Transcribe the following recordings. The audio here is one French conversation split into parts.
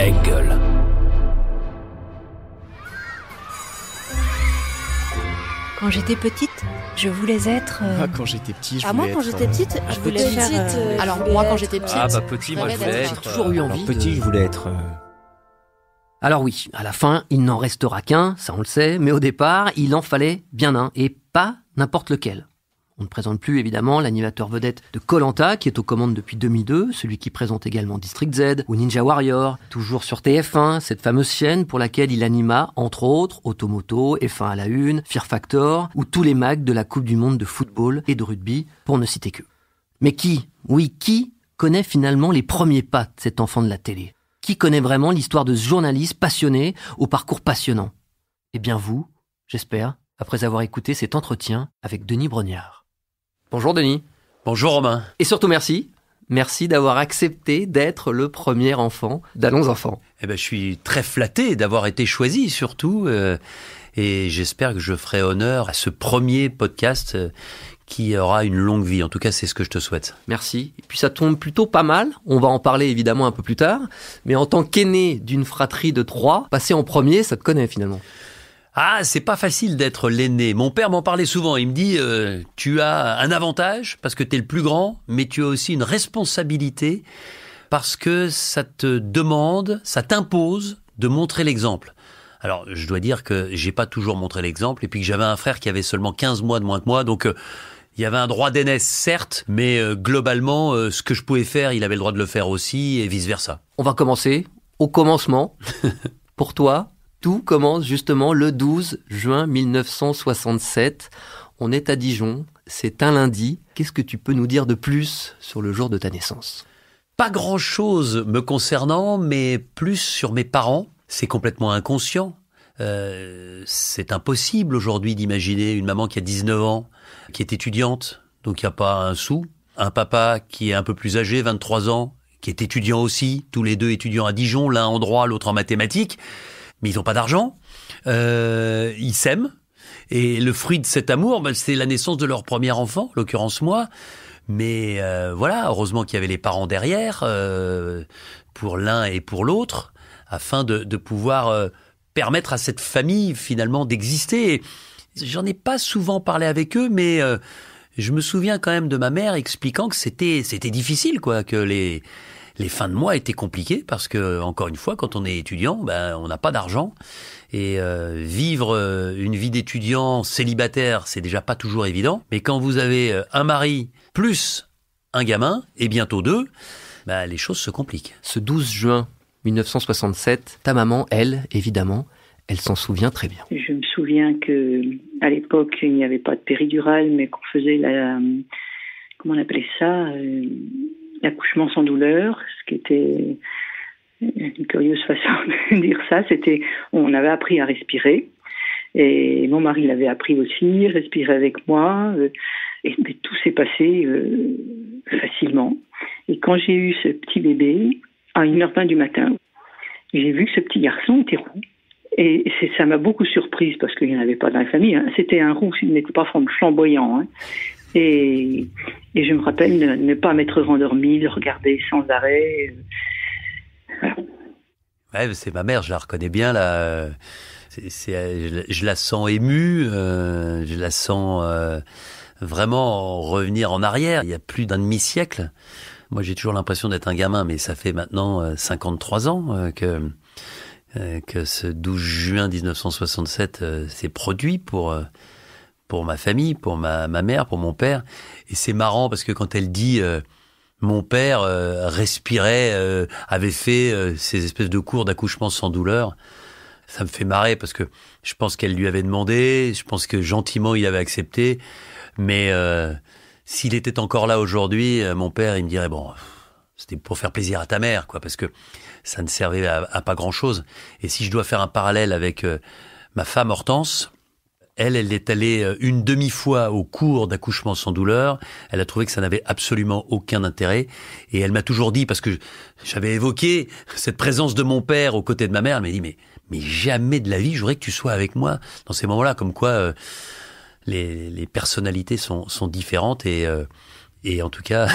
Engel. Quand j'étais petite, je voulais être... Quand j'étais petit, moi, quand j'étais petite, je voulais faire... Alors, moi, quand j'étais petite... Petit, moi, je voulais être... J'ai toujours eu envie. Petit, je voulais être... Alors oui, à la fin, il n'en restera qu'un, ça on le sait, mais au départ, il en fallait bien un, et pas n'importe lequel. On ne présente plus évidemment l'animateur vedette de Koh-Lanta, qui est aux commandes depuis 2002, celui qui présente également District Z ou Ninja Warrior, toujours sur TF1, cette fameuse chaîne pour laquelle il anima, entre autres, Automoto, F1 à la une, Fear Factor, ou tous les mags de la Coupe du Monde de football et de rugby, pour ne citer que. Mais qui connaît finalement les premiers pas de cet enfant de la télé ? Qui connaît vraiment l'histoire de ce journaliste passionné au parcours passionnant ? Eh bien vous, j'espère, après avoir écouté cet entretien avec Denis Brognard. Bonjour Denis. Bonjour Romain. Et surtout merci. Merci d'avoir accepté d'être le premier enfant d'Allons Enfants. Je suis très flatté d'avoir été choisi surtout. Et j'espère que je ferai honneur à ce premier podcast qui aura une longue vie. En tout cas, c'est ce que je te souhaite. Merci. Et puis ça tombe plutôt pas mal. On va en parler évidemment un peu plus tard. Mais en tant qu'aîné d'une fratrie de 3, passer en premier, ça te connaît finalement. Ah, c'est pas facile d'être l'aîné. Mon père m'en parlait souvent. Il me dit, tu as un avantage parce que t'es le plus grand, mais tu as aussi une responsabilité parce que ça te demande, ça t'impose de montrer l'exemple. Alors, je dois dire que j'ai pas toujours montré l'exemple et puis que j'avais un frère qui avait seulement 15 mois de moins que moi, donc il y avait un droit d'aînesse, certes, mais globalement, ce que je pouvais faire, il avait le droit de le faire aussi et vice-versa. On va commencer au commencement. Pour toi, tout commence justement le 12 juin 1967. On est à Dijon, c'est un lundi. Qu'est-ce que tu peux nous dire de plus sur le jour de ta naissance ? Pas grand-chose me concernant, mais plus sur mes parents. C'est complètement inconscient. C'est impossible aujourd'hui d'imaginer une maman qui a 19 ans, qui est étudiante, donc il n'y a pas un sou. Un papa qui est un peu plus âgé, 23 ans, qui est étudiant aussi, tous les deux étudiants à Dijon, l'un en droit, l'autre en mathématiques. Mais ils n'ont pas d'argent, ils s'aiment, et le fruit de cet amour, c'est la naissance de leur premier enfant, en l'occurrence moi, mais voilà, heureusement qu'il y avait les parents derrière, pour l'un et pour l'autre, afin de pouvoir permettre à cette famille finalement d'exister. Et j'en ai pas souvent parlé avec eux, mais je me souviens quand même de ma mère expliquant que c'était difficile, quoi, que les fins de mois étaient compliquées parce que, encore une fois, quand on est étudiant, on n'a pas d'argent. Et vivre une vie d'étudiant célibataire, c'est déjà pas toujours évident. Mais quand vous avez un mari plus un gamin, et bientôt 2, les choses se compliquent. Ce 12 juin 1967, ta maman, elle, évidemment, elle s'en souvient très bien. Je me souviens que à l'époque, il n'y avait pas de péridurale, mais qu'on faisait comment on appelait ça, l'accouchement sans douleur, ce qui était une curieuse façon de dire ça. On avait appris à respirer, et mon mari l'avait appris aussi, respirer avec moi, mais tout s'est passé facilement. Et quand j'ai eu ce petit bébé, à 1h20 du matin, j'ai vu que ce petit garçon était roux. Et ça m'a beaucoup surprise, parce qu'il n'y en avait pas dans la famille, hein. C'était un roux, il n'était pas flamboyant, hein. Et je me rappelle de ne pas m'être rendormie, de regarder sans arrêt. Voilà. Ouais, c'est ma mère, je la reconnais bien là. Je la sens émue, je la sens vraiment revenir en arrière. Il y a plus d'un demi-siècle. Moi, j'ai toujours l'impression d'être un gamin, mais ça fait maintenant 53 ans que ce 12 juin 1967 s'est produit pour ma famille, pour ma mère, pour mon père. Et c'est marrant parce que quand elle dit mon père respirait, avait fait ces espèces de cours d'accouchement sans douleur, ça me fait marrer parce que je pense qu'elle lui avait demandé, je pense que gentiment il avait accepté, mais s'il était encore là aujourd'hui, mon père il me dirait bon, c'était pour faire plaisir à ta mère, quoi, parce que ça ne servait à pas grand-chose. Et si je dois faire un parallèle avec ma femme Hortense, elle est allée une demi-fois au cours d'accouchement sans douleur. Elle a trouvé que ça n'avait absolument aucun intérêt. Et elle m'a toujours dit, parce que j'avais évoqué cette présence de mon père aux côtés de ma mère, elle m'a dit, mais jamais de la vie, je voudrais que tu sois avec moi dans ces moments-là. Comme quoi, les personnalités sont différentes. Et en tout cas,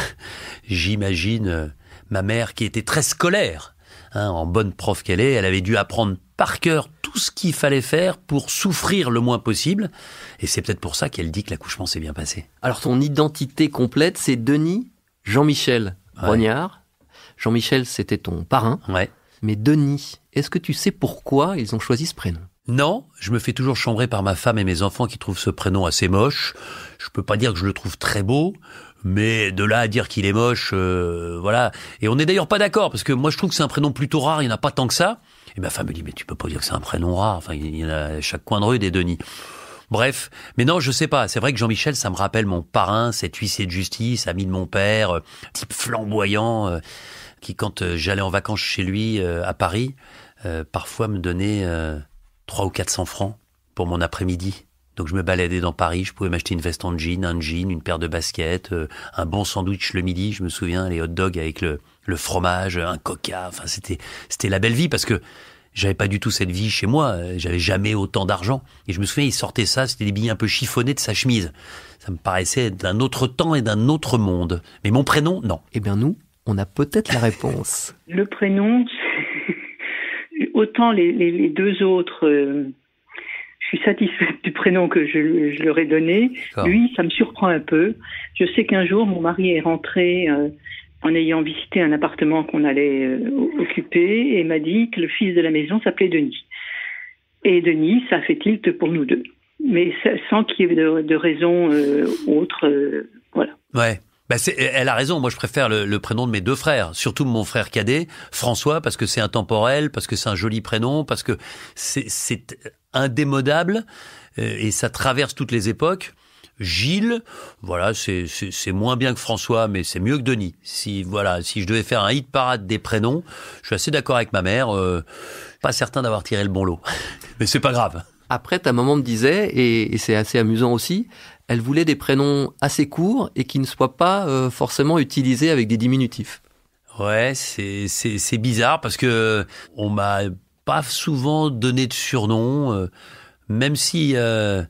j'imagine ma mère qui était très scolaire, en bonne prof qu'elle est, elle avait dû apprendre par cœur tout ce qu'il fallait faire pour souffrir le moins possible. Et c'est peut-être pour ça qu'elle dit que l'accouchement s'est bien passé. Alors, ton identité complète, c'est Denis Jean-Michel Brognard. Jean-Michel, c'était ton parrain. Ouais. Mais Denis, est-ce que tu sais pourquoi ils ont choisi ce prénom ? Non, je me fais toujours chambrer par ma femme et mes enfants qui trouvent ce prénom assez moche. Je peux pas dire que je le trouve très beau, mais de là à dire qu'il est moche, voilà. Et on n'est d'ailleurs pas d'accord, parce que moi je trouve que c'est un prénom plutôt rare, il n'y en a pas tant que ça. Et ma femme me dit, mais tu peux pas dire que c'est un prénom rare, enfin il y en a à chaque coin de rue des Denis. Bref, mais non, je sais pas, c'est vrai que Jean-Michel, ça me rappelle mon parrain, cet huissier de justice, ami de mon père, type flamboyant, qui quand j'allais en vacances chez lui à Paris, parfois me donnait 300 ou 400 francs pour mon après-midi. Donc je me baladais dans Paris, je pouvais m'acheter une veste en jean, un jean, une paire de baskets, un bon sandwich le midi, je me souviens, les hot dogs avec le fromage, un coca, enfin c'était la belle vie parce que j'avais pas du tout cette vie chez moi, j'avais jamais autant d'argent. Et je me souviens, il sortait ça, c'était des billets un peu chiffonnés de sa chemise. Ça me paraissait d'un autre temps et d'un autre monde. Mais mon prénom, non. Eh bien nous, on a peut-être la réponse. Le prénom, autant les deux autres, je suis satisfaite du prénom que je leur ai donné. D'accord. Lui, ça me surprend un peu. Je sais qu'un jour, mon mari est rentré en ayant visité un appartement qu'on allait occuper et m'a dit que le fils de la maison s'appelait Denis. Et Denis, ça fait tilt pour nous deux. Mais sans qu'il y ait de raison autre, voilà. Ouais. Bah elle a raison, moi je préfère le prénom de mes deux frères, surtout mon frère cadet, François, parce que c'est intemporel, parce que c'est un joli prénom, parce que c'est indémodable et ça traverse toutes les époques. Gilles, voilà, c'est moins bien que François, mais c'est mieux que Denis. Si je devais faire un hit parade des prénoms, je suis assez d'accord avec ma mère, pas certain d'avoir tiré le bon lot, mais c'est pas grave. Après, ta maman me disait, et c'est assez amusant aussi, elle voulait des prénoms assez courts et qui ne soient pas forcément utilisés avec des diminutifs. Ouais, c'est bizarre parce que on m'a pas souvent donné de surnom, même si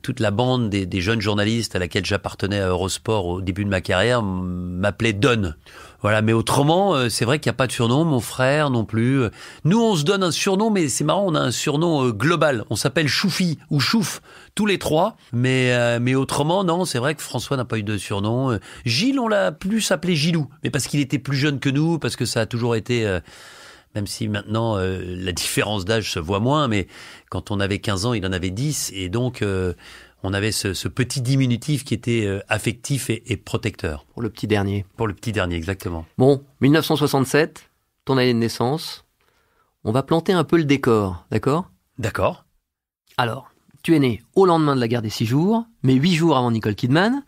toute la bande des jeunes journalistes à laquelle j'appartenais à Eurosport au début de ma carrière m'appelait Don. Voilà, mais autrement, c'est vrai qu'il n'y a pas de surnom, mon frère non plus. Nous, on se donne un surnom, mais c'est marrant, on a un surnom global. On s'appelle Choufi ou Chouf, tous les trois. Mais autrement, non, c'est vrai que François n'a pas eu de surnom. Gilles, on l'a plus appelé Gilou, mais parce qu'il était plus jeune que nous, parce que ça a toujours été... même si maintenant, la différence d'âge se voit moins, mais quand on avait 15 ans, il en avait 10, et donc... on avait ce petit diminutif qui était affectif et protecteur. Pour le petit dernier. Pour le petit dernier, exactement. Bon, 1967, ton année de naissance. On va planter un peu le décor, d'accord ? D'accord. Alors, tu es né au lendemain de la guerre des 6 jours, mais 8 jours avant Nicole Kidman,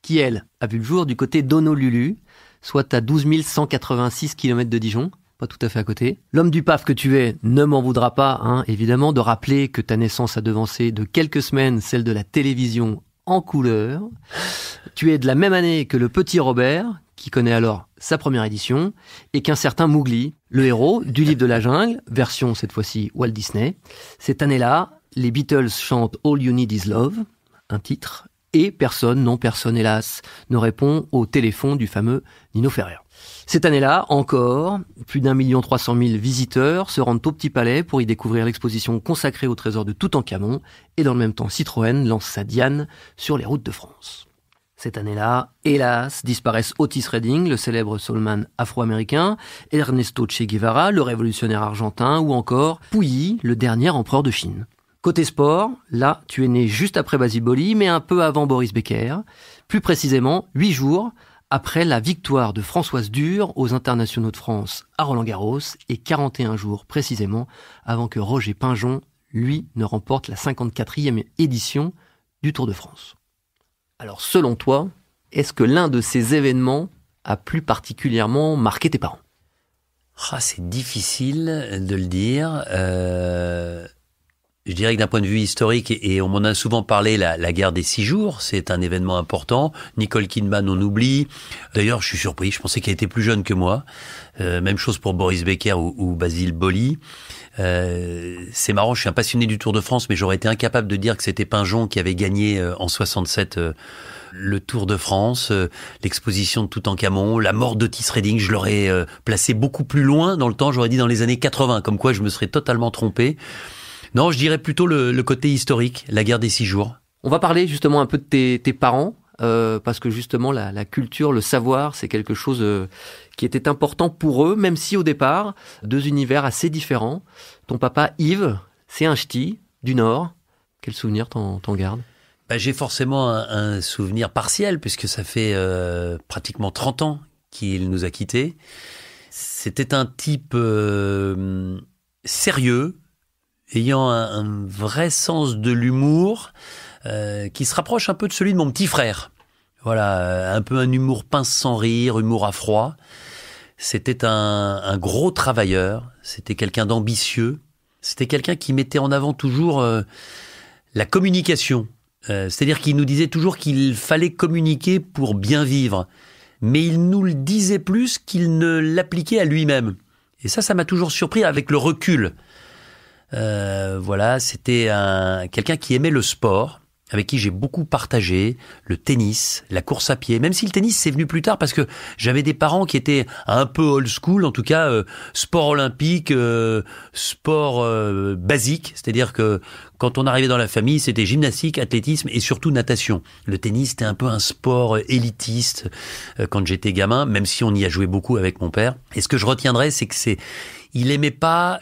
qui, elle, a vu le jour du côté d'Honolulu, soit à 12 186 km de Dijon. Pas tout à fait à côté. L'homme du PAF que tu es ne m'en voudra pas, évidemment, de rappeler que ta naissance a devancé de quelques semaines celle de la télévision en couleur. Tu es de la même année que le petit Robert, qui connaît alors sa première édition, et qu'un certain Mowgli, le héros du livre de la jungle, version cette fois-ci Walt Disney. Cette année-là, les Beatles chantent All You Need Is Love, un titre, et personne hélas, ne répond au téléphone du fameux Nino Ferrer. Cette année-là, encore, plus d'1 300 000 visiteurs se rendent au Petit Palais pour y découvrir l'exposition consacrée au trésor de Toutankhamon, et dans le même temps, Citroën lance sa Diane sur les routes de France. Cette année-là, hélas, disparaissent Otis Redding, le célèbre soulman afro-américain, Ernesto Che Guevara, le révolutionnaire argentin, ou encore Puyi, le dernier empereur de Chine. Côté sport, là, tu es né juste après Basile Boli, mais un peu avant Boris Becker, plus précisément 8 jours après la victoire de Françoise Dürr aux Internationaux de France à Roland-Garros et 41 jours précisément avant que Roger Pinjon, lui, ne remporte la 54e édition du Tour de France. Alors selon toi, est-ce que l'un de ces événements a plus particulièrement marqué tes parents ? C'est difficile de le dire. Je dirais que d'un point de vue historique, et on m'en a souvent parlé, la guerre des 6 jours, c'est un événement important. Nicole Kidman, on oublie. D'ailleurs, je suis surpris, je pensais qu'elle était plus jeune que moi. Même chose pour Boris Becker ou Basile Boli. C'est marrant, je suis un passionné du Tour de France, mais j'aurais été incapable de dire que c'était Pinjon qui avait gagné en 67 le Tour de France, l'exposition de Toutankhamon, la mort d'Otis Redding, je l'aurais placé beaucoup plus loin dans le temps, j'aurais dit dans les années 80, comme quoi je me serais totalement trompé. Non, je dirais plutôt le côté historique, la guerre des 6 jours. On va parler justement un peu de tes parents, parce que justement la culture, le savoir, c'est quelque chose qui était important pour eux, même si au départ, 2 univers assez différents. Ton papa Yves, c'est un ch'ti du Nord. Quel souvenir t'en gardes ? J'ai forcément un souvenir partiel, puisque ça fait pratiquement 30 ans qu'il nous a quittés. C'était un type sérieux, ayant un vrai sens de l'humour, qui se rapproche un peu de celui de mon petit frère. Voilà, un peu un humour pince sans rire, humour à froid. C'était un gros travailleur, c'était quelqu'un d'ambitieux, c'était quelqu'un qui mettait en avant toujours la communication. C'est-à-dire qu'il nous disait toujours qu'il fallait communiquer pour bien vivre. Mais il nous le disait plus qu'il ne l'appliquait à lui-même. Et ça m'a toujours surpris avec le recul. Voilà, c'était quelqu'un qui aimait le sport, avec qui j'ai beaucoup partagé, le tennis, la course à pied. Même si le tennis, c'est venu plus tard parce que j'avais des parents qui étaient un peu old school, en tout cas sport olympique, sport basique. C'est-à-dire que quand on arrivait dans la famille, c'était gymnastique, athlétisme et surtout natation. Le tennis, c'était un peu un sport élitiste quand j'étais gamin, même si on y a joué beaucoup avec mon père. Et ce que je retiendrai, c'est que il aimait pas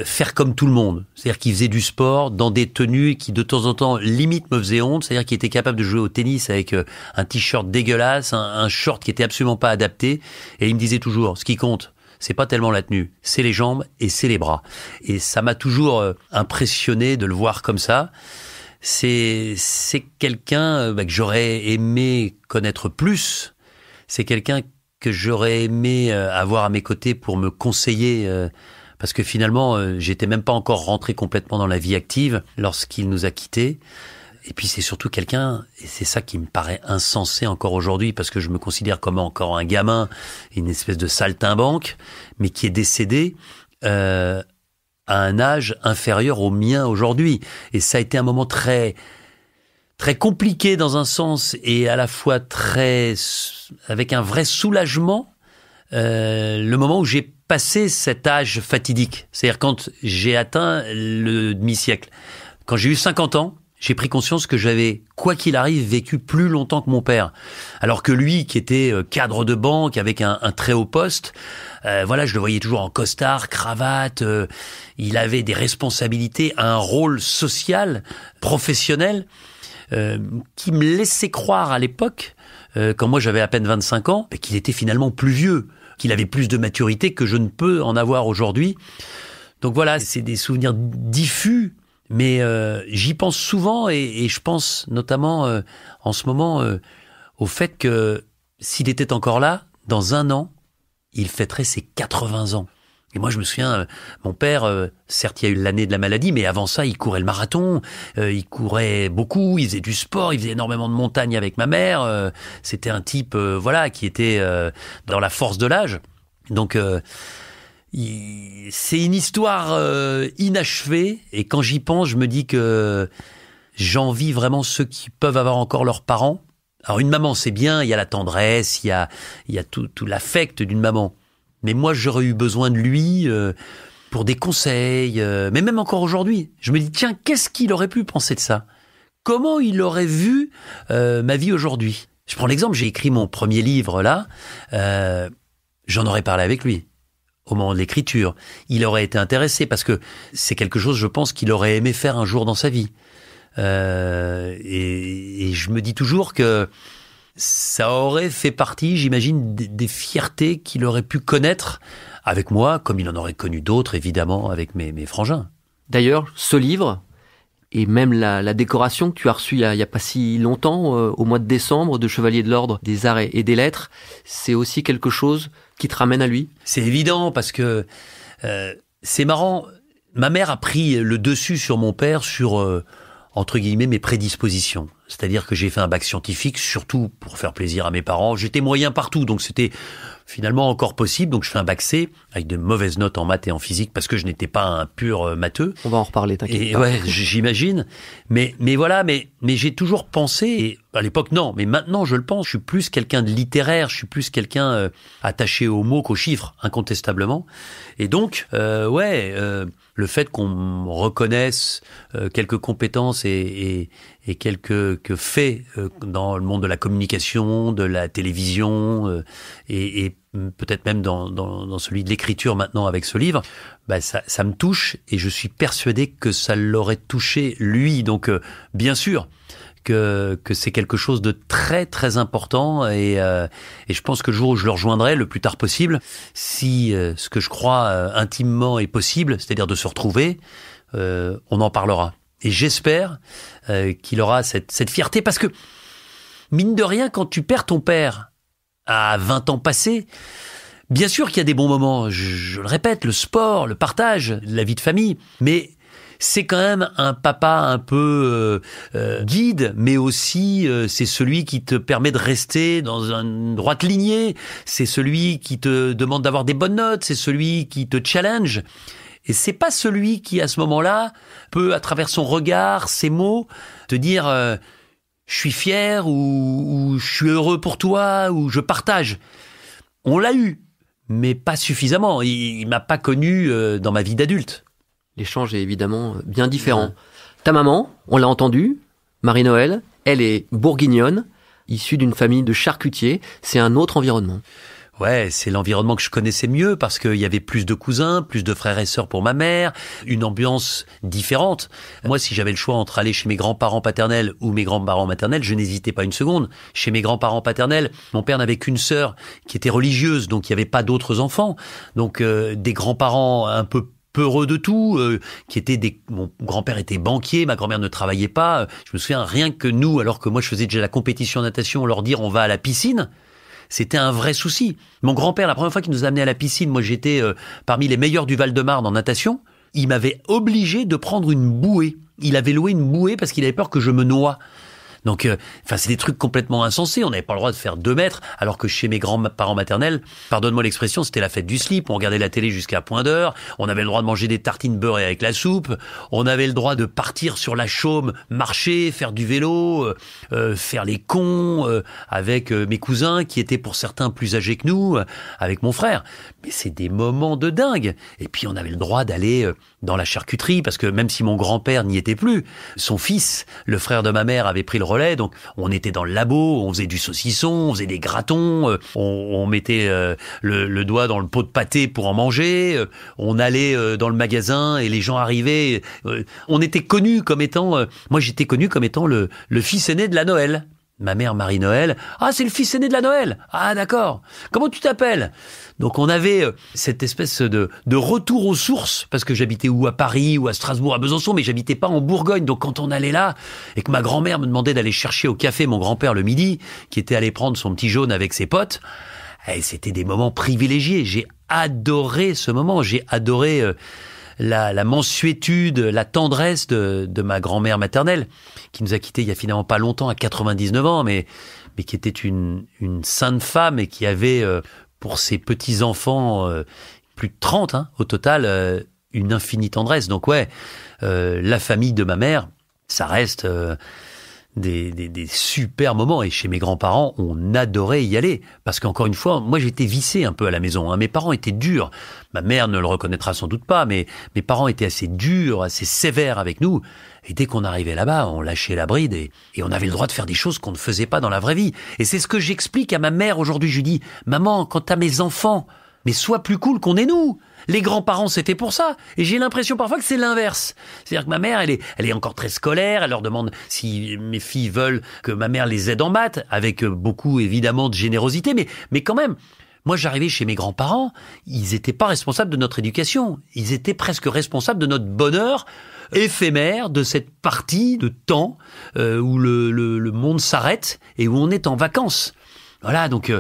faire comme tout le monde. C'est-à-dire qu'il faisait du sport dans des tenues qui, de temps en temps, limite me faisaient honte. C'est-à-dire qu'il était capable de jouer au tennis avec un t-shirt dégueulasse, un short qui était absolument pas adapté. Et il me disait toujours, ce qui compte, c'est pas tellement la tenue, c'est les jambes et c'est les bras. Et ça m'a toujours impressionné de le voir comme ça. C'est quelqu'un que j'aurais aimé connaître plus. C'est quelqu'un que j'aurais aimé avoir à mes côtés pour me conseiller, parce que finalement, j'étais même pas encore rentré complètement dans la vie active lorsqu'il nous a quittés. Et puis c'est surtout quelqu'un, et c'est ça qui me paraît insensé encore aujourd'hui, parce que je me considère comme encore un gamin, une espèce de saltimbanque, mais qui est décédé à un âge inférieur au mien aujourd'hui. Et ça a été un moment très compliqué dans un sens, et à la fois avec un vrai soulagement, le moment où j'ai passé cet âge fatidique. C'est-à-dire quand j'ai atteint le demi-siècle. Quand j'ai eu 50 ans, j'ai pris conscience que j'avais, quoi qu'il arrive, vécu plus longtemps que mon père. Alors que lui, qui était cadre de banque avec un très haut poste, voilà, je le voyais toujours en costard, cravate, il avait des responsabilités, un rôle social, professionnel, qui me laissait croire à l'époque, quand moi j'avais à peine 25 ans, qu'il était finalement plus vieux, qu'il avait plus de maturité que je ne peux en avoir aujourd'hui. Donc voilà, c'est des souvenirs diffus, mais j'y pense souvent, et je pense notamment en ce moment au fait que s'il était encore là, dans 1 an, il fêterait ses 80 ans. Et moi, je me souviens, mon père, certes, il y a eu l'année de la maladie, mais avant ça, il courait le marathon, il courait beaucoup, il faisait du sport, il faisait énormément de montagne avec ma mère. C'était un type, voilà, qui était dans la force de l'âge. Donc, c'est une histoire inachevée. Et quand j'y pense, je me dis que j'envie vraiment ceux qui peuvent avoir encore leurs parents. Alors, une maman, c'est bien, il y a la tendresse, il y a tout l'affect d'une maman. Mais moi, j'aurais eu besoin de lui pour des conseils, mais même encore aujourd'hui. Je me dis, tiens, qu'est-ce qu'il aurait pu penser de ça ? Comment il aurait vu ma vie aujourd'hui ? Je prends l'exemple, j'ai écrit mon premier livre là, j'en aurais parlé avec lui au moment de l'écriture. Il aurait été intéressé parce que c'est quelque chose, je pense, qu'il aurait aimé faire un jour dans sa vie. Et je me dis toujours que ça aurait fait partie, j'imagine, des fiertés qu'il aurait pu connaître avec moi, comme il en aurait connu d'autres, évidemment, avec mes frangins. D'ailleurs, ce livre, et même la décoration que tu as reçue il y a pas si longtemps, au mois de décembre, de Chevalier de l'Ordre des Arts et des Lettres, c'est aussi quelque chose qui te ramène à lui ? C'est évident, parce que c'est marrant. Ma mère a pris le dessus sur mon père, sur entre guillemets, mes prédispositions. C'est-à-dire que j'ai fait un bac scientifique, surtout pour faire plaisir à mes parents. J'étais moyen partout, donc c'était finalement encore possible. Donc je fais un bac C, avec de mauvaises notes en maths et en physique, parce que je n'étais pas un pur matheux. On va en reparler, t'inquiète pas. Ouais, j'imagine. Mais voilà, mais j'ai toujours pensé, et À l'époque, non, mais maintenant, je le pense. Je suis plus quelqu'un de littéraire, je suis plus quelqu'un attaché aux mots qu'aux chiffres, incontestablement. Et donc, le fait qu'on me reconnaisse quelques compétences et quelques faits dans le monde de la communication, de la télévision et peut-être même dans celui de l'écriture maintenant avec ce livre, ça me touche et je suis persuadé que ça l'aurait touché lui. Donc, bien sûr que c'est quelque chose de très très important et je pense que le jour où je le rejoindrai le plus tard possible, si ce que je crois intimement est possible, c'est-à-dire de se retrouver, on en parlera. Et j'espère qu'il aura cette fierté parce que mine de rien, quand tu perds ton père à 20 ans passés, bien sûr qu'il y a des bons moments, je le répète, le sport, le partage, la vie de famille, mais c'est quand même un papa un peu guide, mais aussi c'est celui qui te permet de rester dans une droite lignée, c'est celui qui te demande d'avoir des bonnes notes, c'est celui qui te challenge. Et c'est pas celui qui, à ce moment-là, peut, à travers son regard, ses mots, te dire je suis fier ou je suis heureux pour toi ou je partage. On l'a eu, mais pas suffisamment. Il m'a pas connu dans ma vie d'adulte. L'échange est évidemment bien différent. Ta maman, on l'a entendu, Marie-Noëlle, elle est bourguignonne, issue d'une famille de charcutiers. C'est un autre environnement. Ouais, c'est l'environnement que je connaissais mieux parce qu'il y avait plus de cousins, plus de frères et sœurs pour ma mère, une ambiance différente. Moi, si j'avais le choix entre aller chez mes grands-parents paternels ou mes grands-parents maternels, je n'hésitais pas une seconde. Chez mes grands-parents paternels, mon père n'avait qu'une sœur qui était religieuse, donc il n'y avait pas d'autres enfants. Donc des grands-parents un peu peureux de tout, mon grand-père était banquier, ma grand-mère ne travaillait pas. Je me souviens, rien que nous, alors que moi je faisais déjà la compétition en natation, leur dire on va à la piscine, c'était un vrai souci. Mon grand-père, la première fois qu'il nous a amenés à la piscine, moi j'étais parmi les meilleurs du Val-de-Marne en natation, il m'avait obligé de prendre une bouée. Il avait loué une bouée parce qu'il avait peur que je me noie. Donc, c'est des trucs complètement insensés. On n'avait pas le droit de faire 2 mètres, alors que chez mes grands-parents maternels, pardonne-moi l'expression, c'était la fête du slip. On regardait la télé jusqu'à point d'heure. On avait le droit de manger des tartines beurrées avec la soupe. On avait le droit de partir sur la chaume, marcher, faire du vélo, faire les cons avec mes cousins qui étaient pour certains plus âgés que nous, avec mon frère. Mais c'est des moments de dingue. Et puis, on avait le droit d'aller dans la charcuterie, parce que même si mon grand-père n'y était plus, son fils, le frère de ma mère, avait pris le relais. Donc, on était dans le labo, on faisait du saucisson, on faisait des gratons, on mettait le doigt dans le pot de pâté pour en manger, on allait dans le magasin et les gens arrivaient. On était connus comme étant... moi, j'étais connu comme étant le fils aîné de la Noël. Ma mère Marie-Noëlle, ah c'est le fils aîné de la Noël, ah d'accord, comment tu t'appelles? Donc on avait cette espèce de retour aux sources, parce que j'habitais ou à Paris, ou à Strasbourg, à Besançon, mais j'habitais pas en Bourgogne, donc quand on allait là, et que ma grand-mère me demandait d'aller chercher au café mon grand-père le midi, qui était allé prendre son petit jaune avec ses potes, c'était des moments privilégiés, j'ai adoré ce moment, j'ai adoré... la mansuétude, la tendresse de ma grand-mère maternelle, qui nous a quittés il y a finalement pas longtemps, à 99 ans, mais qui était une sainte femme et qui avait, pour ses petits-enfants, plus de 30 au total, une infinie tendresse. Donc la famille de ma mère, ça reste... des super moments. Et chez mes grands-parents, on adorait y aller. Parce qu'encore une fois, moi j'étais vissé un peu à la maison. Mes parents étaient durs. Ma mère ne le reconnaîtra sans doute pas, mais mes parents étaient assez durs, assez sévères avec nous. Et dès qu'on arrivait là-bas, on lâchait la bride et on avait le droit de faire des choses qu'on ne faisait pas dans la vraie vie. Et c'est ce que j'explique à ma mère aujourd'hui. Je lui dis, maman, quand t'as mes enfants, mais sois plus cool qu'on est nous. Les grands-parents, c'était pour ça. Et j'ai l'impression parfois que c'est l'inverse. C'est-à-dire que ma mère, elle est encore très scolaire. Elle leur demande si mes filles veulent que ma mère les aide en maths, avec beaucoup, évidemment, de générosité. Mais quand même, moi, j'arrivais chez mes grands-parents, ils étaient pas responsables de notre éducation. Ils étaient presque responsables de notre bonheur éphémère, de cette partie de temps où le monde s'arrête et où on est en vacances. Voilà, donc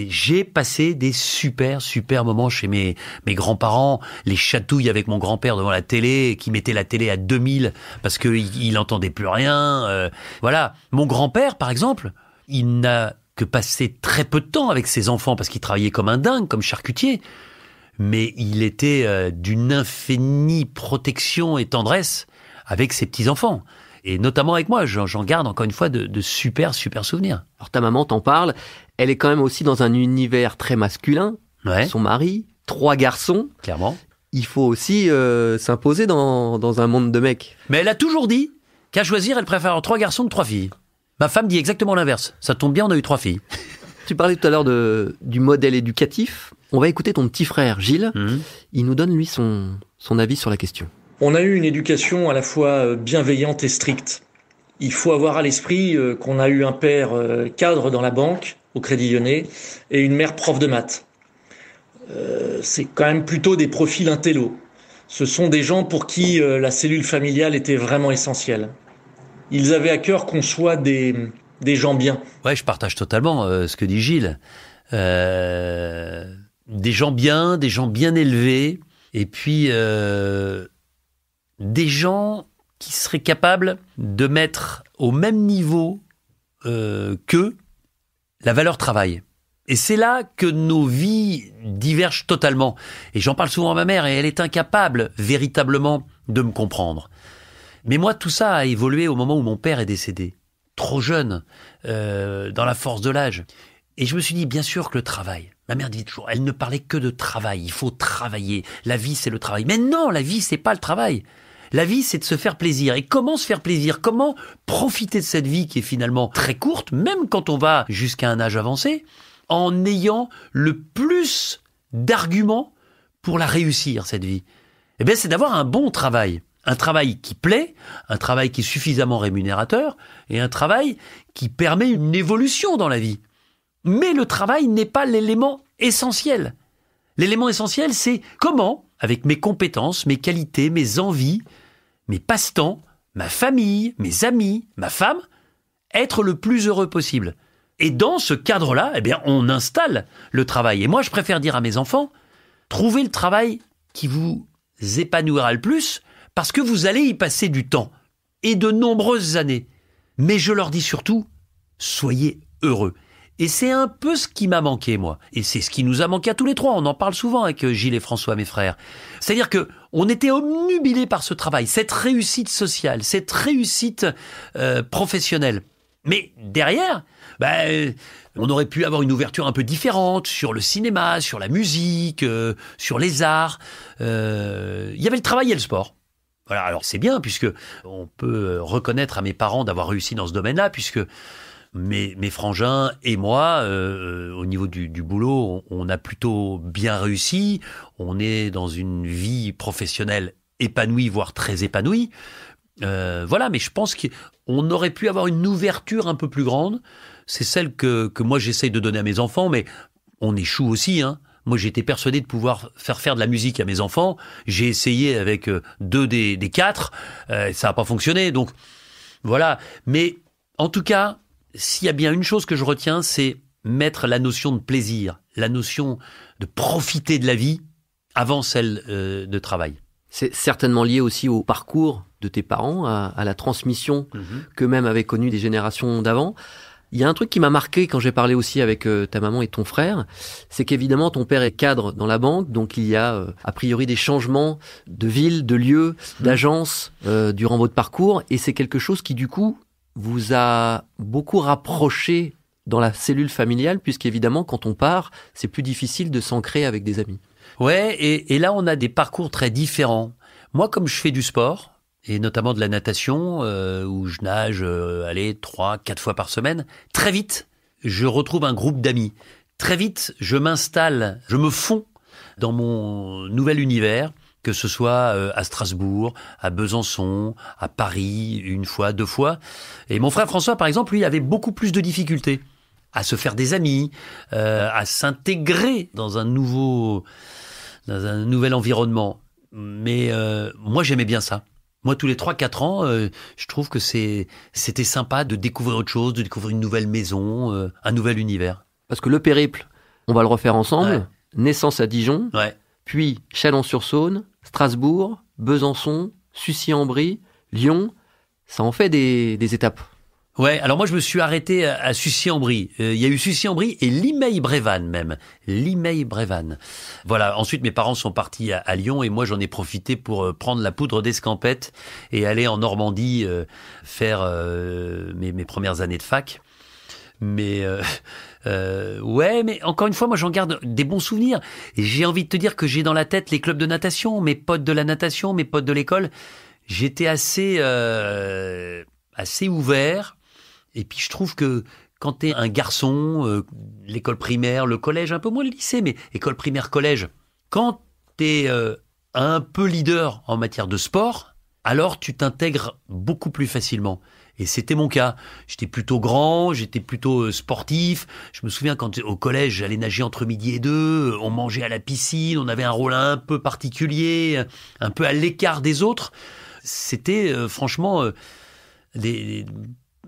j'ai passé des super moments chez mes grands-parents, les chatouilles avec mon grand-père devant la télé, qui mettait la télé à 2000 parce qu'il n'entendait plus rien. Voilà, mon grand-père, par exemple, il n'a que passé très peu de temps avec ses enfants parce qu'il travaillait comme un dingue, comme charcutier, mais il était d'une infinie protection et tendresse avec ses petits-enfants. Et notamment avec moi, j'en garde encore une fois de super souvenirs. Alors ta maman t'en parle, elle est quand même aussi dans un univers très masculin. Ouais. Son mari, 3 garçons. Clairement. Il faut aussi s'imposer dans un monde de mecs. Mais elle a toujours dit qu'à choisir, elle préfère 3 garçons que 3 filles. Ma femme dit exactement l'inverse. Ça tombe bien, on a eu 3 filles. Tu parlais tout à l'heure du modèle éducatif. On va écouter ton petit frère, Gilles. Il nous donne, lui, son avis sur la question. On a eu une éducation à la fois bienveillante et stricte. Il faut avoir à l'esprit qu'on a eu un père cadre dans la banque, au Crédit Lyonnais, et une mère prof de maths. C'est quand même plutôt des profils intello. Ce sont des gens pour qui la cellule familiale était vraiment essentielle. Ils avaient à cœur qu'on soit des gens bien. Ouais, je partage totalement ce que dit Gilles. Des gens bien élevés, et puis des gens qui seraient capables de mettre au même niveau qu'eux la valeur travail. Et c'est là que nos vies divergent totalement. Et j'en parle souvent à ma mère, et elle est incapable véritablement de me comprendre. Mais moi, tout ça a évolué au moment où mon père est décédé. Trop jeune, dans la force de l'âge. Et je me suis dit, bien sûr que le travail, ma mère dit toujours, elle ne parlait que de travail, il faut travailler, la vie c'est le travail. Mais non, la vie c'est pas le travail. La vie c'est de se faire plaisir. Et comment se faire plaisir? Comment profiter de cette vie qui est finalement très courte, même quand on va jusqu'à un âge avancé, en ayant le plus d'arguments pour la réussir, cette vie? Eh bien, c'est d'avoir un bon travail. Un travail qui plaît, un travail qui est suffisamment rémunérateur, et un travail qui permet une évolution dans la vie. Mais le travail n'est pas l'élément essentiel. L'élément essentiel, c'est comment, avec mes compétences, mes qualités, mes envies, mes passe-temps, ma famille, mes amis, ma femme, être le plus heureux possible. Et dans ce cadre-là, eh bien, on installe le travail. Et moi, je préfère dire à mes enfants, trouvez le travail qui vous épanouira le plus, parce que vous allez y passer du temps, et de nombreuses années. Mais je leur dis surtout, soyez heureux. Et c'est un peu ce qui m'a manqué, moi. Et c'est ce qui nous a manqué à tous les 3. On en parle souvent avec Gilles et François, mes frères. C'est-à-dire que on était obnubilés par ce travail, cette réussite sociale, cette réussite professionnelle. Mais derrière, on aurait pu avoir une ouverture un peu différente sur le cinéma, sur la musique, sur les arts. Il y avait le travail et le sport. Voilà, alors c'est bien, puisque on peut reconnaître à mes parents d'avoir réussi dans ce domaine-là, puisque mes frangins et moi, au niveau du boulot, on a plutôt bien réussi. On est dans une vie professionnelle épanouie, voire très épanouie. Voilà, mais je pense qu'on aurait pu avoir une ouverture un peu plus grande. C'est celle que moi j'essaye de donner à mes enfants, mais on échoue aussi, hein. Moi, j'étais persuadé de pouvoir faire de la musique à mes enfants. J'ai essayé avec 2 des 4. Ça n'a pas fonctionné. Donc, voilà. Mais en tout cas, s'il y a bien une chose que je retiens, c'est mettre la notion de plaisir, la notion de profiter de la vie avant celle de travail. C'est certainement lié aussi au parcours de tes parents, à la transmission qu'eux-mêmes avaient connue des générations d'avant. Il y a un truc qui m'a marqué quand j'ai parlé aussi avec ta maman et ton frère, c'est qu'évidemment ton père est cadre dans la banque, donc il y a a priori des changements de ville, de lieu, d'agence durant votre parcours, et c'est quelque chose qui du coup vous a beaucoup rapproché dans la cellule familiale, puisqu'évidemment quand on part, c'est plus difficile de s'ancrer avec des amis. Ouais, et là on a des parcours très différents. Moi, comme je fais du sport, et notamment de la natation, où je nage 3-4 fois par semaine, très vite, je retrouve un groupe d'amis. Très vite, je m'installe, je me fonds dans mon nouvel univers, que ce soit à Strasbourg, à Besançon, à Paris, 1 fois, 2 fois. Et mon frère François, par exemple, lui, avait beaucoup plus de difficultés à se faire des amis, à s'intégrer dans un nouvel environnement. Mais moi, j'aimais bien ça. Moi, tous les 3-4 ans, je trouve que c'était sympa de découvrir autre chose, de découvrir une nouvelle maison, un nouvel univers. Parce que le périple, on va le refaire ensemble. Ouais. Naissance à Dijon, Ouais. puis Chalon-sur-Saône, Strasbourg, Besançon, Sucy-en-Brie, Lyon. Ça en fait des étapes. Ouais, alors moi je me suis arrêté à Sucy-en-Brie. Il y a eu Sucy-en-Brie et Limeil-Brévannes même. Limeil-Brévannes. Voilà, ensuite mes parents sont partis à Lyon et moi j'en ai profité pour prendre la poudre d'escampette et aller en Normandie faire mes premières années de fac. Mais ouais, mais encore une fois, moi j'en garde des bons souvenirs. Et j'ai envie de te dire que j'ai dans la tête les clubs de natation, mes potes de la natation, mes potes de l'école. J'étais assez ouvert. Et puis je trouve que quand t'es un garçon, l'école primaire, le collège, un peu moins le lycée, mais école primaire, collège, quand t'es un peu leader en matière de sport, alors tu t'intègres beaucoup plus facilement. Et c'était mon cas. J'étais plutôt grand, j'étais plutôt sportif. Je me souviens quand au collège, j'allais nager entre midi et 2, on mangeait à la piscine, on avait un rôle un peu particulier, un peu à l'écart des autres. C'était franchement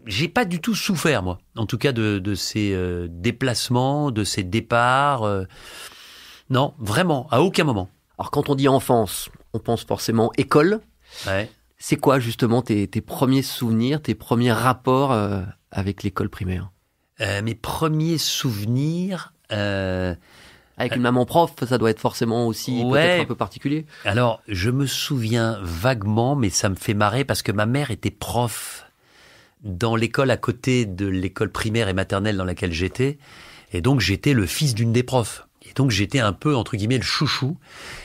j'ai pas du tout souffert, moi, en tout cas de ces déplacements, de ces départs. Non, vraiment, à aucun moment. Alors quand on dit enfance, on pense forcément école. Ouais. C'est quoi justement tes premiers souvenirs, tes premiers rapports avec l'école primaire ? Mes premiers souvenirs... Avec une maman prof, ça doit être forcément aussi peut-être un peu particulier. Alors, je me souviens vaguement, mais ça me fait marrer parce que ma mère était prof dans l'école à côté de l'école primaire et maternelle dans laquelle j'étais. Et donc, j'étais le fils d'une des profs. Et donc, j'étais un peu, entre guillemets, le chouchou.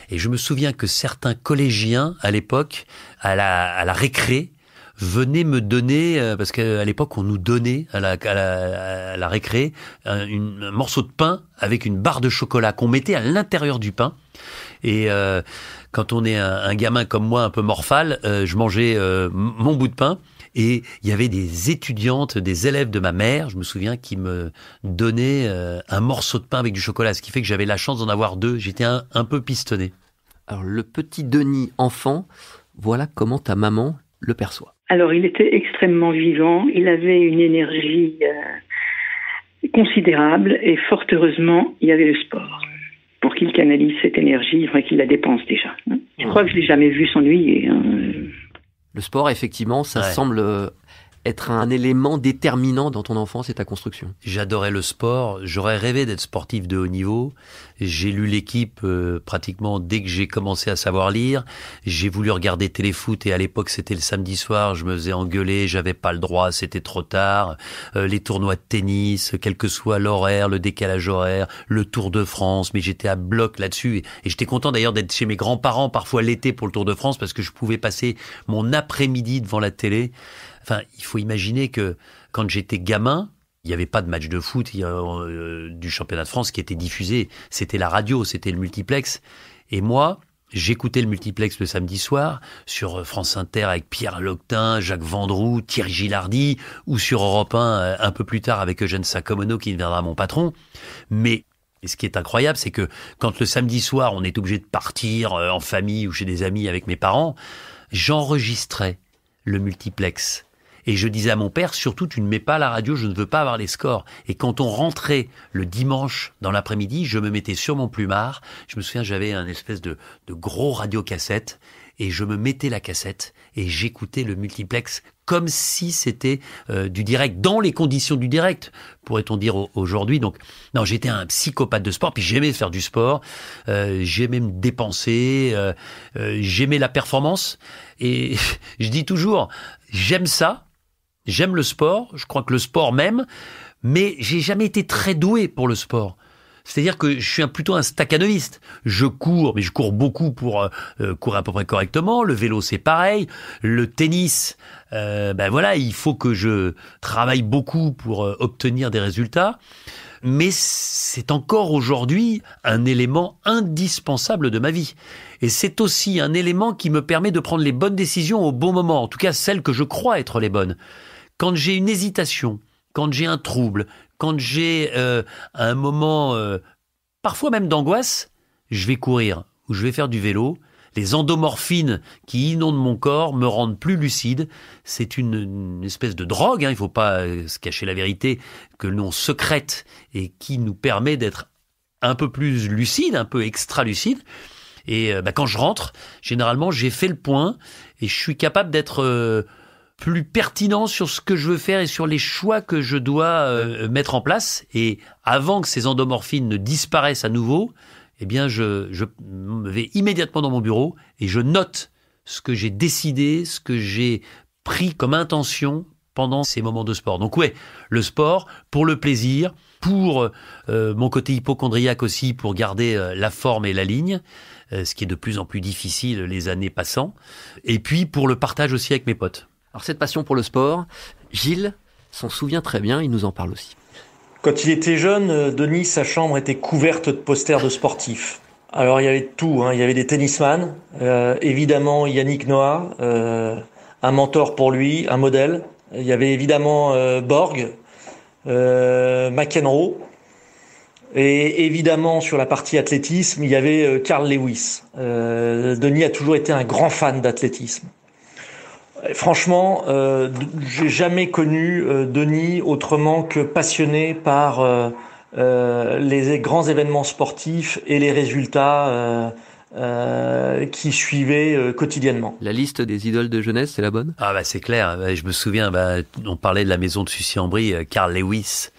Et je me souviens que certains collégiens, à l'époque, à la récré, venaient me donner, parce qu'à l'époque, on nous donnait à la récré un morceau de pain avec une barre de chocolat qu'on mettait à l'intérieur du pain. Et quand on est un gamin comme moi, un peu morphale, je mangeais mon bout de pain. Et il y avait des étudiantes, des élèves de ma mère, je me souviens, qui me donnaient un morceau de pain avec du chocolat, ce qui fait que j'avais la chance d'en avoir 2. J'étais un peu pistonné. Alors, le petit Denis enfant, voilà comment ta maman le perçoit. Alors, il était extrêmement vivant, il avait une énergie considérable et fort heureusement, il y avait le sport pour qu'il canalise cette énergie, enfin qu'il la dépense déjà. Je crois que je l'ai jamais vu s'ennuyer. Le sport, effectivement, ça semble être un élément déterminant dans ton enfance et ta construction. J'adorais le sport. J'aurais rêvé d'être sportif de haut niveau. J'ai lu l'équipe pratiquement dès que j'ai commencé à savoir lire. J'ai voulu regarder téléfoot et à l'époque c'était le samedi soir. Je me faisais engueuler, j'avais pas le droit, c'était trop tard. Les tournois de tennis, quel que soit l'horaire, le décalage horaire, le Tour de France, mais j'étais à bloc là-dessus. Et j'étais content d'ailleurs d'être chez mes grands-parents parfois l'été pour le Tour de France parce que je pouvais passer mon après-midi devant la télé. Enfin, il faut imaginer que quand j'étais gamin, il n'y avait pas de match de foot du championnat de France qui était diffusé. C'était la radio, c'était le multiplex. Et moi, j'écoutais le multiplex le samedi soir sur France Inter avec Pierre Loctin, Jacques Vendroux, Thierry Gilardi, ou sur Europe 1 un peu plus tard avec Eugène Saccomono qui deviendra mon patron. Mais ce qui est incroyable, c'est que quand le samedi soir, on est obligé de partir en famille ou chez des amis avec mes parents, j'enregistrais le multiplex. Et je disais à mon père, surtout, tu ne mets pas la radio, je ne veux pas avoir les scores. Et quand on rentrait le dimanche dans l'après-midi, je me mettais sur mon plumard. Je me souviens, j'avais un espèce de gros radiocassette et je me mettais la cassette et j'écoutais le multiplex comme si c'était du direct, dans les conditions du direct, pourrait-on dire aujourd'hui. Donc, non, j'étais un psychopathe de sport, puis j'aimais faire du sport, j'aimais me dépenser, j'aimais la performance. Et je dis toujours, j'aime ça. J'aime le sport, je crois que le sport m'aime, mais j'ai jamais été très doué pour le sport. C'est-à-dire que je suis plutôt un staccanoviste. Je cours, mais je cours beaucoup pour courir à peu près correctement. Le vélo, c'est pareil. Le tennis, voilà, il faut que je travaille beaucoup pour obtenir des résultats. Mais c'est encore aujourd'hui un élément indispensable de ma vie. Et c'est aussi un élément qui me permet de prendre les bonnes décisions au bon moment, en tout cas celles que je crois être les bonnes. Quand j'ai une hésitation, quand j'ai un trouble, quand j'ai un moment, parfois même d'angoisse, je vais courir ou je vais faire du vélo. Les endomorphines qui inondent mon corps me rendent plus lucide. C'est une espèce de drogue, il ne faut pas se cacher la vérité, que l'on secrète et qui nous permet d'être un peu plus lucide, un peu extra-lucide. Et quand je rentre, généralement, j'ai fait le point et je suis capable d'être plus pertinent sur ce que je veux faire et sur les choix que je dois mettre en place. Et avant que ces endomorphines ne disparaissent à nouveau, eh bien, je vais immédiatement dans mon bureau et je note ce que j'ai décidé, ce que j'ai pris comme intention pendant ces moments de sport. Donc ouais, le sport pour le plaisir, pour mon côté hypocondriaque aussi, pour garder la forme et la ligne, ce qui est de plus en plus difficile les années passant, et puis pour le partage aussi avec mes potes. Alors cette passion pour le sport, Gilles s'en souvient très bien, il nous en parle aussi. Quand il était jeune, Denis, sa chambre était couverte de posters de sportifs. Alors il y avait tout, il y avait des tennisman, évidemment Yannick Noah, un mentor pour lui, un modèle. Il y avait évidemment Borg, McEnroe, et évidemment sur la partie athlétisme, il y avait Carl Lewis. Denis a toujours été un grand fan d'athlétisme. Franchement, j'ai jamais connu Denis autrement que passionné par les grands événements sportifs et les résultats qui suivaient quotidiennement. La liste des idoles de jeunesse, c'est la bonne ? Ah bah c'est clair, je me souviens, on parlait de la maison de Sucy-en-Brie, Carl Lewis,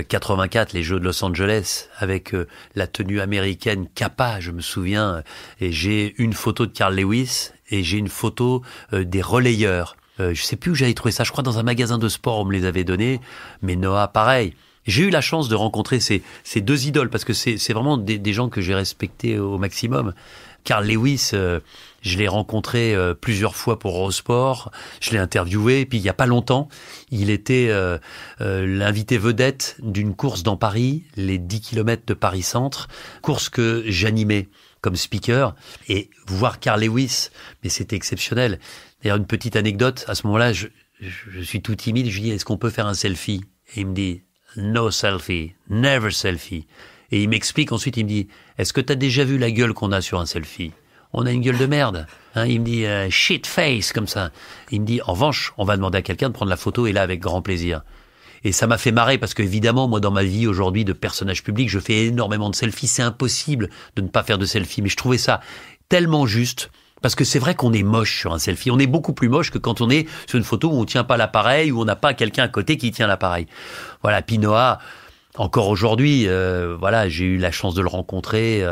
84, les Jeux de Los Angeles, avec la tenue américaine Kappa, je me souviens, et j'ai une photo de Carl Lewis et j'ai une photo des relayeurs. Je sais plus où j'avais trouvé ça, je crois dans un magasin de sport on me les avait donnés, mais Noah pareil. J'ai eu la chance de rencontrer ces deux idoles parce que c'est vraiment des gens que j'ai respectés au maximum. Carl Lewis, je l'ai rencontré plusieurs fois pour Eurosport, je l'ai interviewé, et puis il y a pas longtemps, il était l'invité vedette d'une course dans Paris, les 10 km de Paris-Centre, course que j'animais comme speaker, et voir Carl Lewis, mais c'était exceptionnel. D'ailleurs, une petite anecdote, à ce moment-là, je suis tout timide, je lui dis, est-ce qu'on peut faire un selfie ? Et il me dit, no selfie, never selfie. Et il m'explique ensuite, il me dit, est-ce que t'as déjà vu la gueule qu'on a sur un selfie ? On a une gueule de merde. Il me dit, shit face, comme ça. Il me dit, en revanche, on va demander à quelqu'un de prendre la photo, et là, avec grand plaisir. Et ça m'a fait marrer parce qu'évidemment, moi, dans ma vie aujourd'hui de personnage public, je fais énormément de selfies. C'est impossible de ne pas faire de selfies. Mais je trouvais ça tellement juste. Parce que c'est vrai qu'on est moche sur un selfie. On est beaucoup plus moche que quand on est sur une photo où on tient pas l'appareil, où on n'a pas quelqu'un à côté qui tient l'appareil. Voilà, puis Noah, encore aujourd'hui, j'ai eu la chance de le rencontrer.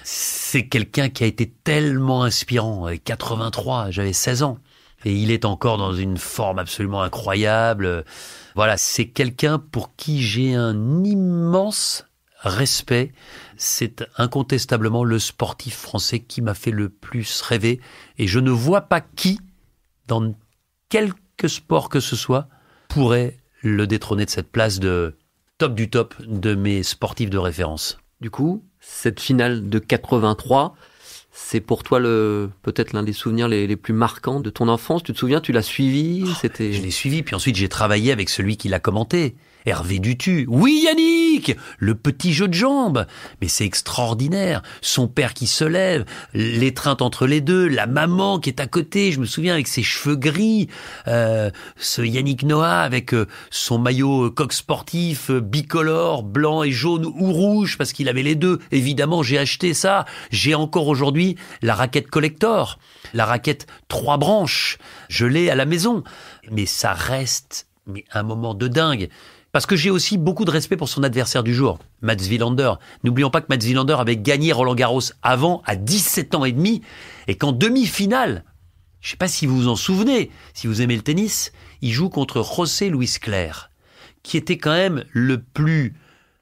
C'est quelqu'un qui a été tellement inspirant. À 83, j'avais 16 ans. Et il est encore dans une forme absolument incroyable. Voilà, c'est quelqu'un pour qui j'ai un immense respect. C'est incontestablement le sportif français qui m'a fait le plus rêver. Et je ne vois pas qui, dans quelque sport que ce soit, pourrait le détrôner de cette place de top du top de mes sportifs de référence. Du coup, cette finale de 83, c'est pour toi peut-être l'un des souvenirs les plus marquants de ton enfance. Tu te souviens, tu l'as suivi, c'était... Je l'ai suivi, puis ensuite j'ai travaillé avec celui qui l'a commenté. Hervé Dutu. Oui, Yannick! Le petit jeu de jambes. Mais c'est extraordinaire. Son père qui se lève, l'étreinte entre les deux, la maman qui est à côté, je me souviens, avec ses cheveux gris, ce Yannick Noah avec son maillot coq sportif, bicolore, blanc et jaune ou rouge, parce qu'il avait les deux. Évidemment, j'ai acheté ça. J'ai encore aujourd'hui la raquette collector, la raquette 3 branches. Je l'ai à la maison. Mais ça reste un moment de dingue. Parce que j'ai aussi beaucoup de respect pour son adversaire du jour, Mats Wilander. N'oublions pas que Mats Wilander avait gagné Roland-Garros avant, à 17 ans et demi, et qu'en demi-finale, je ne sais pas si vous vous en souvenez, si vous aimez le tennis, il joue contre José Luis Clerc, qui était quand même le plus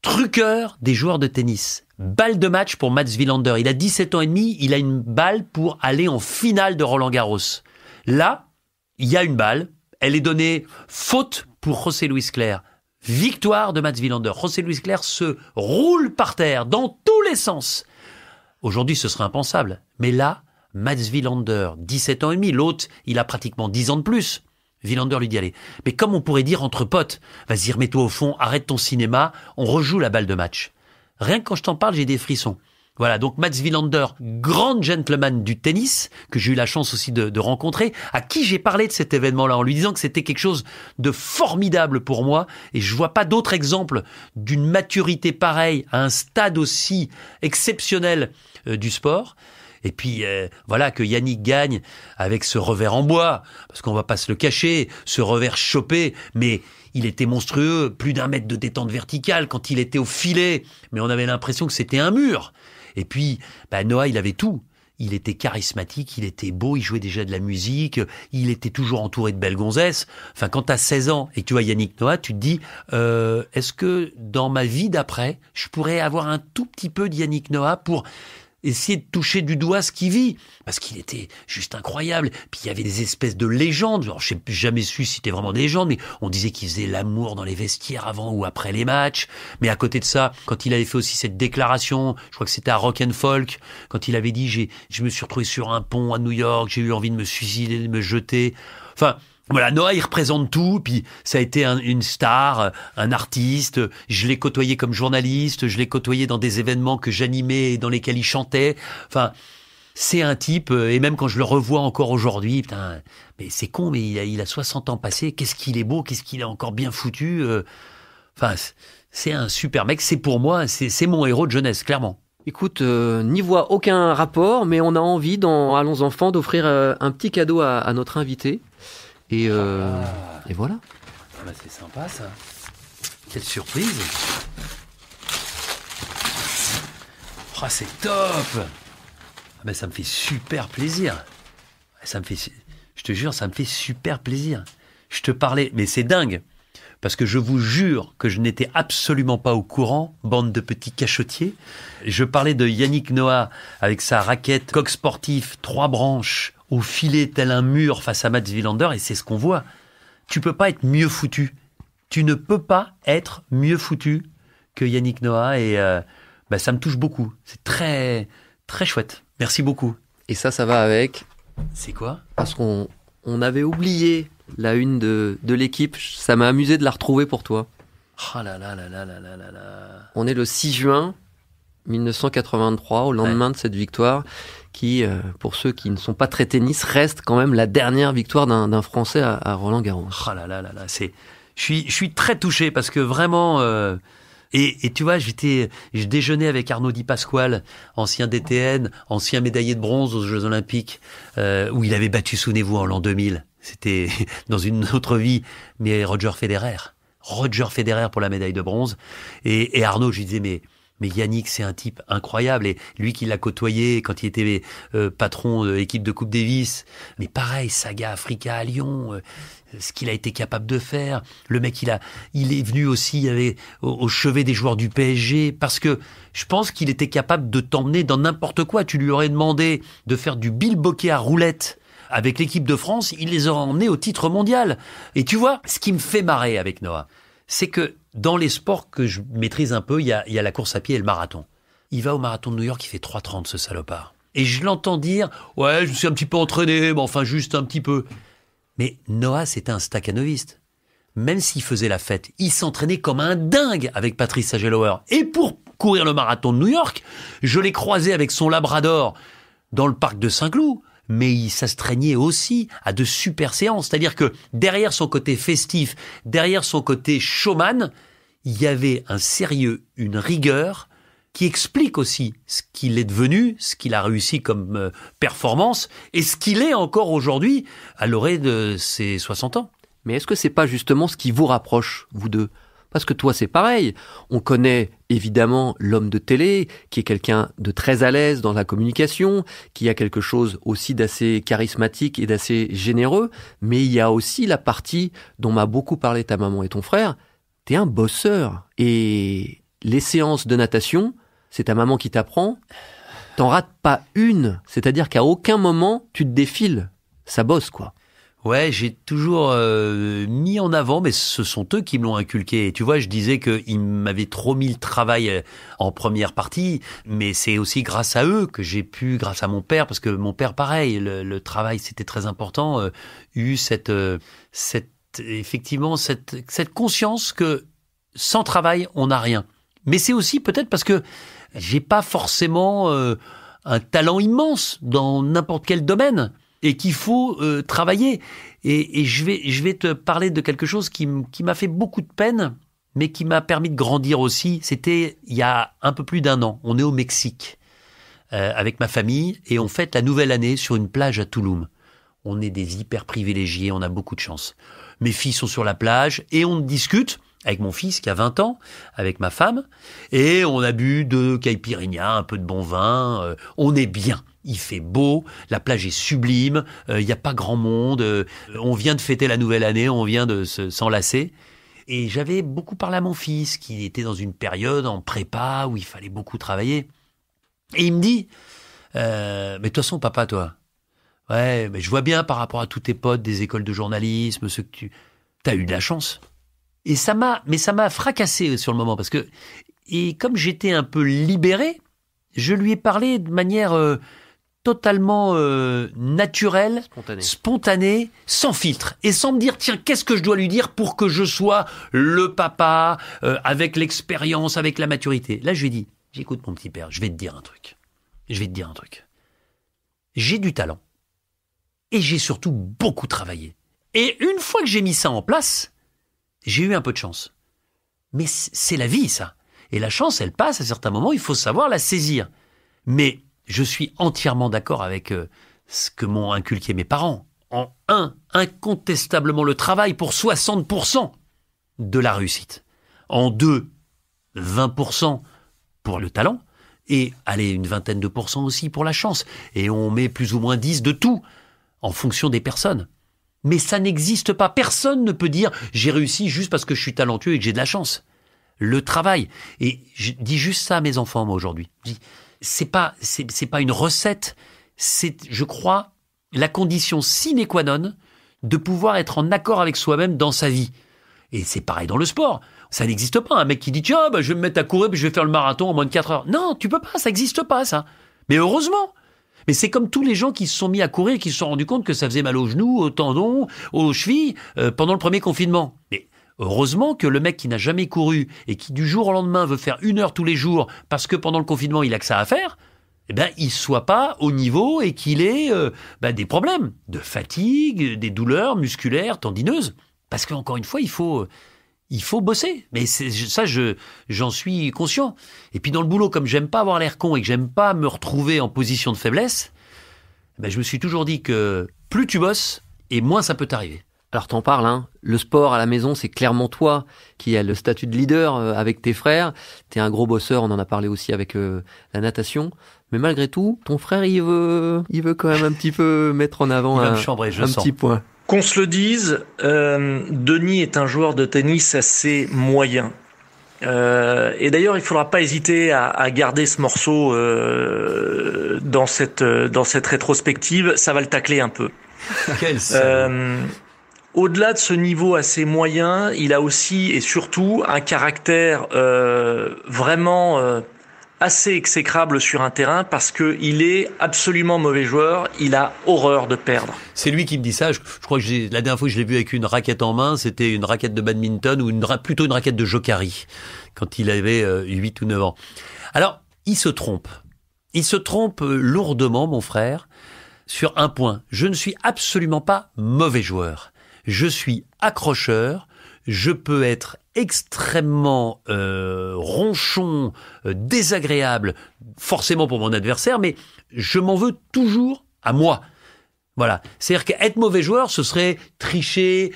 truqueur des joueurs de tennis. Balle de match pour Mats Wilander. Il a 17 ans et demi, il a une balle pour aller en finale de Roland-Garros. Là, il y a une balle, elle est donnée faute pour José Luis Clerc. Victoire de Mats Wilander. José Luis Clerc se roule par terre dans tous les sens. Aujourd'hui, ce serait impensable. Mais là, Mats Wilander, 17 ans et demi. L'autre, il a pratiquement 10 ans de plus. Wilander lui dit, allez. Mais comme on pourrait dire entre potes, vas-y, remets-toi au fond, arrête ton cinéma, on rejoue la balle de match. Rien que quand je t'en parle, j'ai des frissons. Voilà, donc Mats Wilander, grand gentleman du tennis, que j'ai eu la chance aussi de rencontrer, à qui j'ai parlé de cet événement-là, en lui disant que c'était quelque chose de formidable pour moi, et je vois pas d'autre exemple d'une maturité pareille, à un stade aussi exceptionnel du sport. Et puis voilà que Yannick gagne avec ce revers en bois, parce qu'on va pas se le cacher, ce revers chopé, mais il était monstrueux, plus d'1 mètre de détente verticale quand il était au filet, mais on avait l'impression que c'était un mur. Et puis Noah, il avait tout. Il était charismatique, il était beau, il jouait déjà de la musique, il était toujours entouré de belles gonzesses. Enfin, quand t'as 16 ans et que tu vois Yannick Noah, tu te dis, est-ce que dans ma vie d'après, je pourrais avoir un tout petit peu de Yannick Noah pour essayer de toucher du doigt ce qu'il vit, parce qu'il était juste incroyable. Puis il y avait des espèces de légendes. Alors, je n'ai jamais su si c'était vraiment des légendes, mais on disait qu'il faisait l'amour dans les vestiaires avant ou après les matchs. Mais à côté de ça, quand il avait fait aussi cette déclaration, je crois que c'était à Rock and Folk, quand il avait dit je me suis retrouvé sur un pont à New York, j'ai eu envie de me suicider, de me jeter. Enfin, voilà, Noah, il représente tout, puis ça a été une star, un artiste, je l'ai côtoyé comme journaliste, je l'ai côtoyé dans des événements que j'animais et dans lesquels il chantait. Enfin, c'est un type, et même quand je le revois encore aujourd'hui, putain, mais c'est con, mais il a 60 ans passés, qu'est-ce qu'il est beau, qu'est-ce qu'il est encore bien foutu. Enfin, c'est un super mec, c'est pour moi, c'est mon héros de jeunesse, clairement. Écoute, n'y voit aucun rapport, mais on a envie dans Allons enfants d'offrir un petit cadeau à notre invité. Et voilà. C'est sympa ça. Quelle surprise. C'est top. Ça me fait super plaisir. Je te jure, ça me fait super plaisir. Je te parlais, mais c'est dingue. Parce que je vous jure que je n'étais absolument pas au courant, bande de petits cachotiers. Je parlais de Yannick Noah avec sa raquette coq sportif, 3 branches, au filet tel un mur face à Mats Wilander, et c'est ce qu'on voit. Tu peux pas être mieux foutu. Tu ne peux pas être mieux foutu que Yannick Noah, et ça me touche beaucoup. C'est très, très chouette. Merci beaucoup. Et ça va avec. C'est quoi ? Parce qu'on avait oublié la une de l'équipe. Ça m'a amusé de la retrouver pour toi. Oh là là là là là là là là. On est le 6 juin 1983, au lendemain de cette victoire, qui, pour ceux qui ne sont pas très tennis, reste quand même la dernière victoire d'un Français à Roland-Garros. Oh là là là là, je suis très touché parce que vraiment, et tu vois, je déjeunais avec Arnaud Di Pasquale, ancien DTN, ancien médaillé de bronze aux Jeux Olympiques, où il avait battu, souvenez-vous, en l'an 2000. C'était dans une autre vie, mais Roger Federer pour la médaille de bronze. Et Arnaud, je lui disais, mais Yannick, c'est un type incroyable. Et lui qui l'a côtoyé quand il était patron de l'équipe de Coupe Davis. Mais pareil, Saga Africa à Lyon, ce qu'il a été capable de faire. Le mec, il est venu aussi au chevet des joueurs du PSG, parce que je pense qu'il était capable de t'emmener dans n'importe quoi. Tu lui aurais demandé de faire du bilboquet à roulette avec l'équipe de France, il les aurait emmenés au titre mondial. Et tu vois, ce qui me fait marrer avec Noah, c'est que dans les sports que je maîtrise un peu, il y a la course à pied et le marathon. Il va au marathon de New York, il fait 3,30 ce salopard. Et je l'entends dire, ouais, je me suis un petit peu entraîné, mais enfin juste un petit peu. Mais Noah, c'était un stakhanoviste. Même s'il faisait la fête, il s'entraînait comme un dingue avec Patrice Sagelauer. Et pour courir le marathon de New York, je l'ai croisé avec son labrador dans le parc de Saint-Cloud. Mais il s'astreignait aussi à de super séances. C'est-à-dire que derrière son côté festif, derrière son côté showman, il y avait un sérieux, une rigueur qui explique aussi ce qu'il est devenu, ce qu'il a réussi comme performance et ce qu'il est encore aujourd'hui à l'orée de ses 60 ans. Mais est-ce que c'est pas justement ce qui vous rapproche, vous deux ? Parce que toi, c'est pareil. On connaît évidemment l'homme de télé, qui est quelqu'un de très à l'aise dans la communication, qui a quelque chose aussi d'assez charismatique et d'assez généreux. Mais il y a aussi la partie dont m'a beaucoup parlé ta maman et ton frère. T'es un bosseur. Et les séances de natation, c'est ta maman qui t'apprend. T'en rates pas une. C'est-à-dire qu'à aucun moment, tu te défiles. Ça bosse, quoi. Ouais, j'ai toujours mis en avant, mais ce sont eux qui me l'ont inculqué. Et tu vois, je disais qu'ils m'avaient trop mis le travail en première partie, mais c'est aussi grâce à eux que j'ai pu, grâce à mon père, parce que mon père, pareil, le travail, c'était très important, eu cette conscience que sans travail, on n'a rien. Mais c'est aussi peut-être parce que j'ai pas forcément un talent immense dans n'importe quel domaine. Et qu'il faut travailler. Et je vais te parler de quelque chose qui m'a fait beaucoup de peine, mais qui m'a permis de grandir aussi. C'était il y a un peu plus d'1 an. On est au Mexique. avec ma famille et on fête la nouvelle année sur une plage à Touloum. On est des hyper privilégiés, on a beaucoup de chance. Mes filles sont sur la plage et on discute avec mon fils qui a 20 ans, avec ma femme, et on a bu de caipirinha, un peu de bon vin, on est bien. Il fait beau, la plage est sublime, il n'y a pas grand monde, on vient de fêter la nouvelle année, on vient de s'enlacer. Et j'avais beaucoup parlé à mon fils qui était dans une période en prépa où il fallait beaucoup travailler. Et il me dit, mais de toute façon papa toi, ouais, mais je vois bien par rapport à tous tes potes des écoles de journalisme, ceux que t'as eu de la chance. Et ça m'a fracassé sur le moment parce que, et comme j'étais un peu libéré, je lui ai parlé de manière totalement naturelle, spontanée, sans filtre et sans me dire tiens qu'est-ce que je dois lui dire pour que je sois le papa avec l'expérience, avec la maturité. Là je lui ai dit, écoute mon petit père, je vais te dire un truc. J'ai du talent. Et j'ai surtout beaucoup travaillé. Et une fois que j'ai mis ça en place, j'ai eu un peu de chance. Mais c'est la vie, ça. Et la chance, elle passe à certains moments, il faut savoir la saisir. Mais je suis entièrement d'accord avec ce que m'ont inculqué mes parents. En 1, incontestablement le travail pour 60% de la réussite. En 2, 20% pour le talent. Et allez, une vingtaine de pourcents aussi pour la chance. Et on met plus ou moins 10 de tout, en fonction des personnes. Mais ça n'existe pas. Personne ne peut dire « j'ai réussi juste parce que je suis talentueux et que j'ai de la chance ». Le travail. Et je dis juste ça à mes enfants, moi, aujourd'hui. Je dis, c'est pas une recette. C'est, je crois, la condition sine qua non de pouvoir être en accord avec soi-même dans sa vie. Et c'est pareil dans le sport. Ça n'existe pas. Un mec qui dit « tiens, je vais me mettre à courir puis je vais faire le marathon en moins de 4 heures ». Non, tu peux pas. Ça n'existe pas, ça. Mais heureusement. Mais c'est comme tous les gens qui se sont mis à courir et qui se sont rendus compte que ça faisait mal aux genoux, aux tendons, aux chevilles pendant le premier confinement. Mais heureusement que le mec qui n'a jamais couru et qui du jour au lendemain veut faire 1 heure tous les jours parce que pendant le confinement il a que ça à faire, eh ben il soit pas au niveau et qu'il ait des problèmes de fatigue, des douleurs musculaires, tendineuses. Parce qu'encore une fois il faut bosser. Mais j'en suis conscient. Et puis dans le boulot, comme j'aime pas avoir l'air con et que j'aime pas me retrouver en position de faiblesse, je me suis toujours dit que plus tu bosses et moins ça peut t'arriver. Alors t'en parles, hein. Le sport à la maison, c'est clairement toi qui as le statut de leader avec tes frères. T'es un gros bosseur, on en a parlé aussi avec la natation. Mais malgré tout, ton frère, il veut quand même un petit peu mettre en avant un petit point. Qu'on se le dise, Denis est un joueur de tennis assez moyen. Et d'ailleurs, il faudra pas hésiter à garder ce morceau dans cette rétrospective. Ça va le tacler un peu. Quel Au-delà de ce niveau assez moyen, il a aussi et surtout un caractère vraiment assez exécrable sur un terrain parce que il est absolument mauvais joueur, il a horreur de perdre. C'est lui qui me dit ça, je crois que la dernière fois que je l'ai vu avec une raquette en main, c'était une raquette de badminton ou plutôt une raquette de jokari, quand il avait 8 ou 9 ans. Alors, il se trompe lourdement, mon frère, sur un point. Je ne suis absolument pas mauvais joueur. Je suis accrocheur, je peux être extrêmement ronchon, désagréable, forcément pour mon adversaire, mais je m'en veux toujours à moi. Voilà. C'est-à-dire qu'être mauvais joueur, ce serait tricher,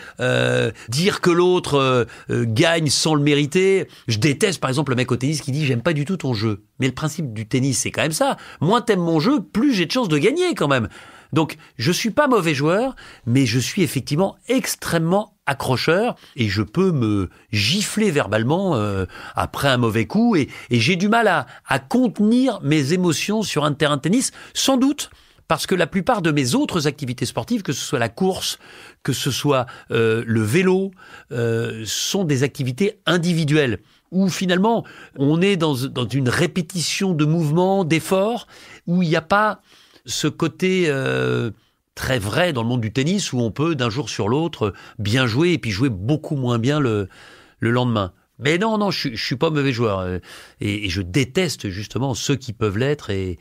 dire que l'autre gagne sans le mériter. Je déteste, par exemple, le mec au tennis qui dit « j'aime pas du tout ton jeu ». Mais le principe du tennis, c'est quand même ça. Moins t'aimes mon jeu, plus j'ai de chances de gagner quand même. Donc, je suis pas mauvais joueur, mais je suis effectivement extrêmement accrocheur et je peux me gifler verbalement après un mauvais coup et j'ai du mal à contenir mes émotions sur un terrain de tennis, sans doute parce que la plupart de mes autres activités sportives, que ce soit la course, que ce soit le vélo, sont des activités individuelles où finalement on est dans une répétition de mouvements, d'efforts, où il n'y a pas ce côté très vrai dans le monde du tennis où on peut d'un jour sur l'autre bien jouer et puis jouer beaucoup moins bien le lendemain. Mais non, je suis pas mauvais joueur et je déteste justement ceux qui peuvent l'être et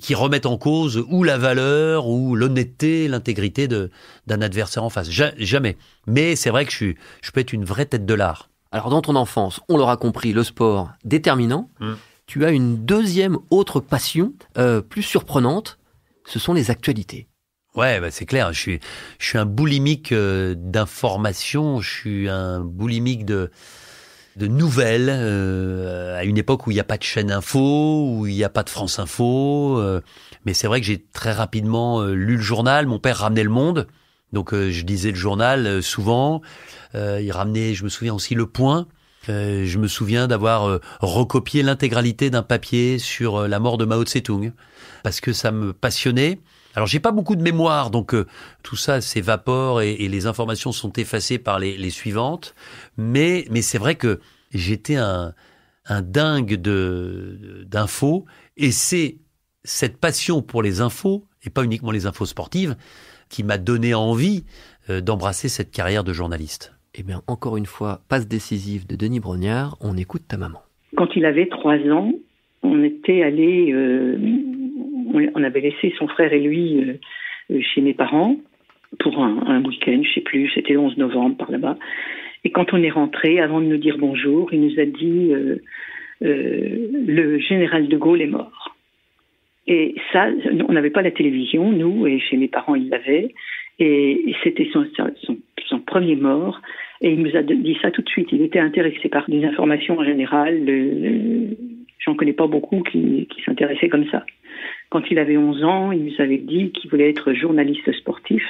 qui remettent en cause ou la valeur ou l'honnêteté, l'intégrité d'un adversaire en face. Jamais. Mais c'est vrai que je peux être une vraie tête de l'art. Alors dans ton enfance, on l'aura compris, le sport déterminant. tu as une deuxième autre passion, plus surprenante, ce sont les actualités. Ouais, c'est clair. Je suis un boulimique d'informations. Je suis un boulimique de nouvelles. À une époque où il n'y a pas de chaîne info, où il n'y a pas de France Info. Mais c'est vrai que j'ai très rapidement lu le journal. Mon père ramenait Le Monde, donc je lisais le journal souvent. Il ramenait, je me souviens aussi, Le Point. Je me souviens d'avoir recopié l'intégralité d'un papier sur la mort de Mao Tse-tung, parce que ça me passionnait. Alors j'ai pas beaucoup de mémoire, donc tout ça s'évapore et les informations sont effacées par les suivantes. Mais c'est vrai que j'étais un dingue d'infos, et c'est cette passion pour les infos, et pas uniquement les infos sportives, qui m'a donné envie d'embrasser cette carrière de journaliste. Eh bien, encore une fois, passe décisive de Denis Brognard, on écoute ta maman. Quand il avait 3 ans, on était allé, on avait laissé son frère et lui chez mes parents pour un week-end, je sais plus, c'était le 11 novembre par là-bas. Et quand on est rentré, avant de nous dire bonjour, il nous a dit le général de Gaulle est mort. Et ça, on n'avait pas la télévision, nous, et chez mes parents, ils l'avaient. Et c'était son premier mort. Et il nous a dit ça tout de suite. Il était intéressé par des informations en général. J'en connais pas beaucoup qui s'intéressaient comme ça. Quand il avait 11 ans, il nous avait dit qu'il voulait être journaliste sportif.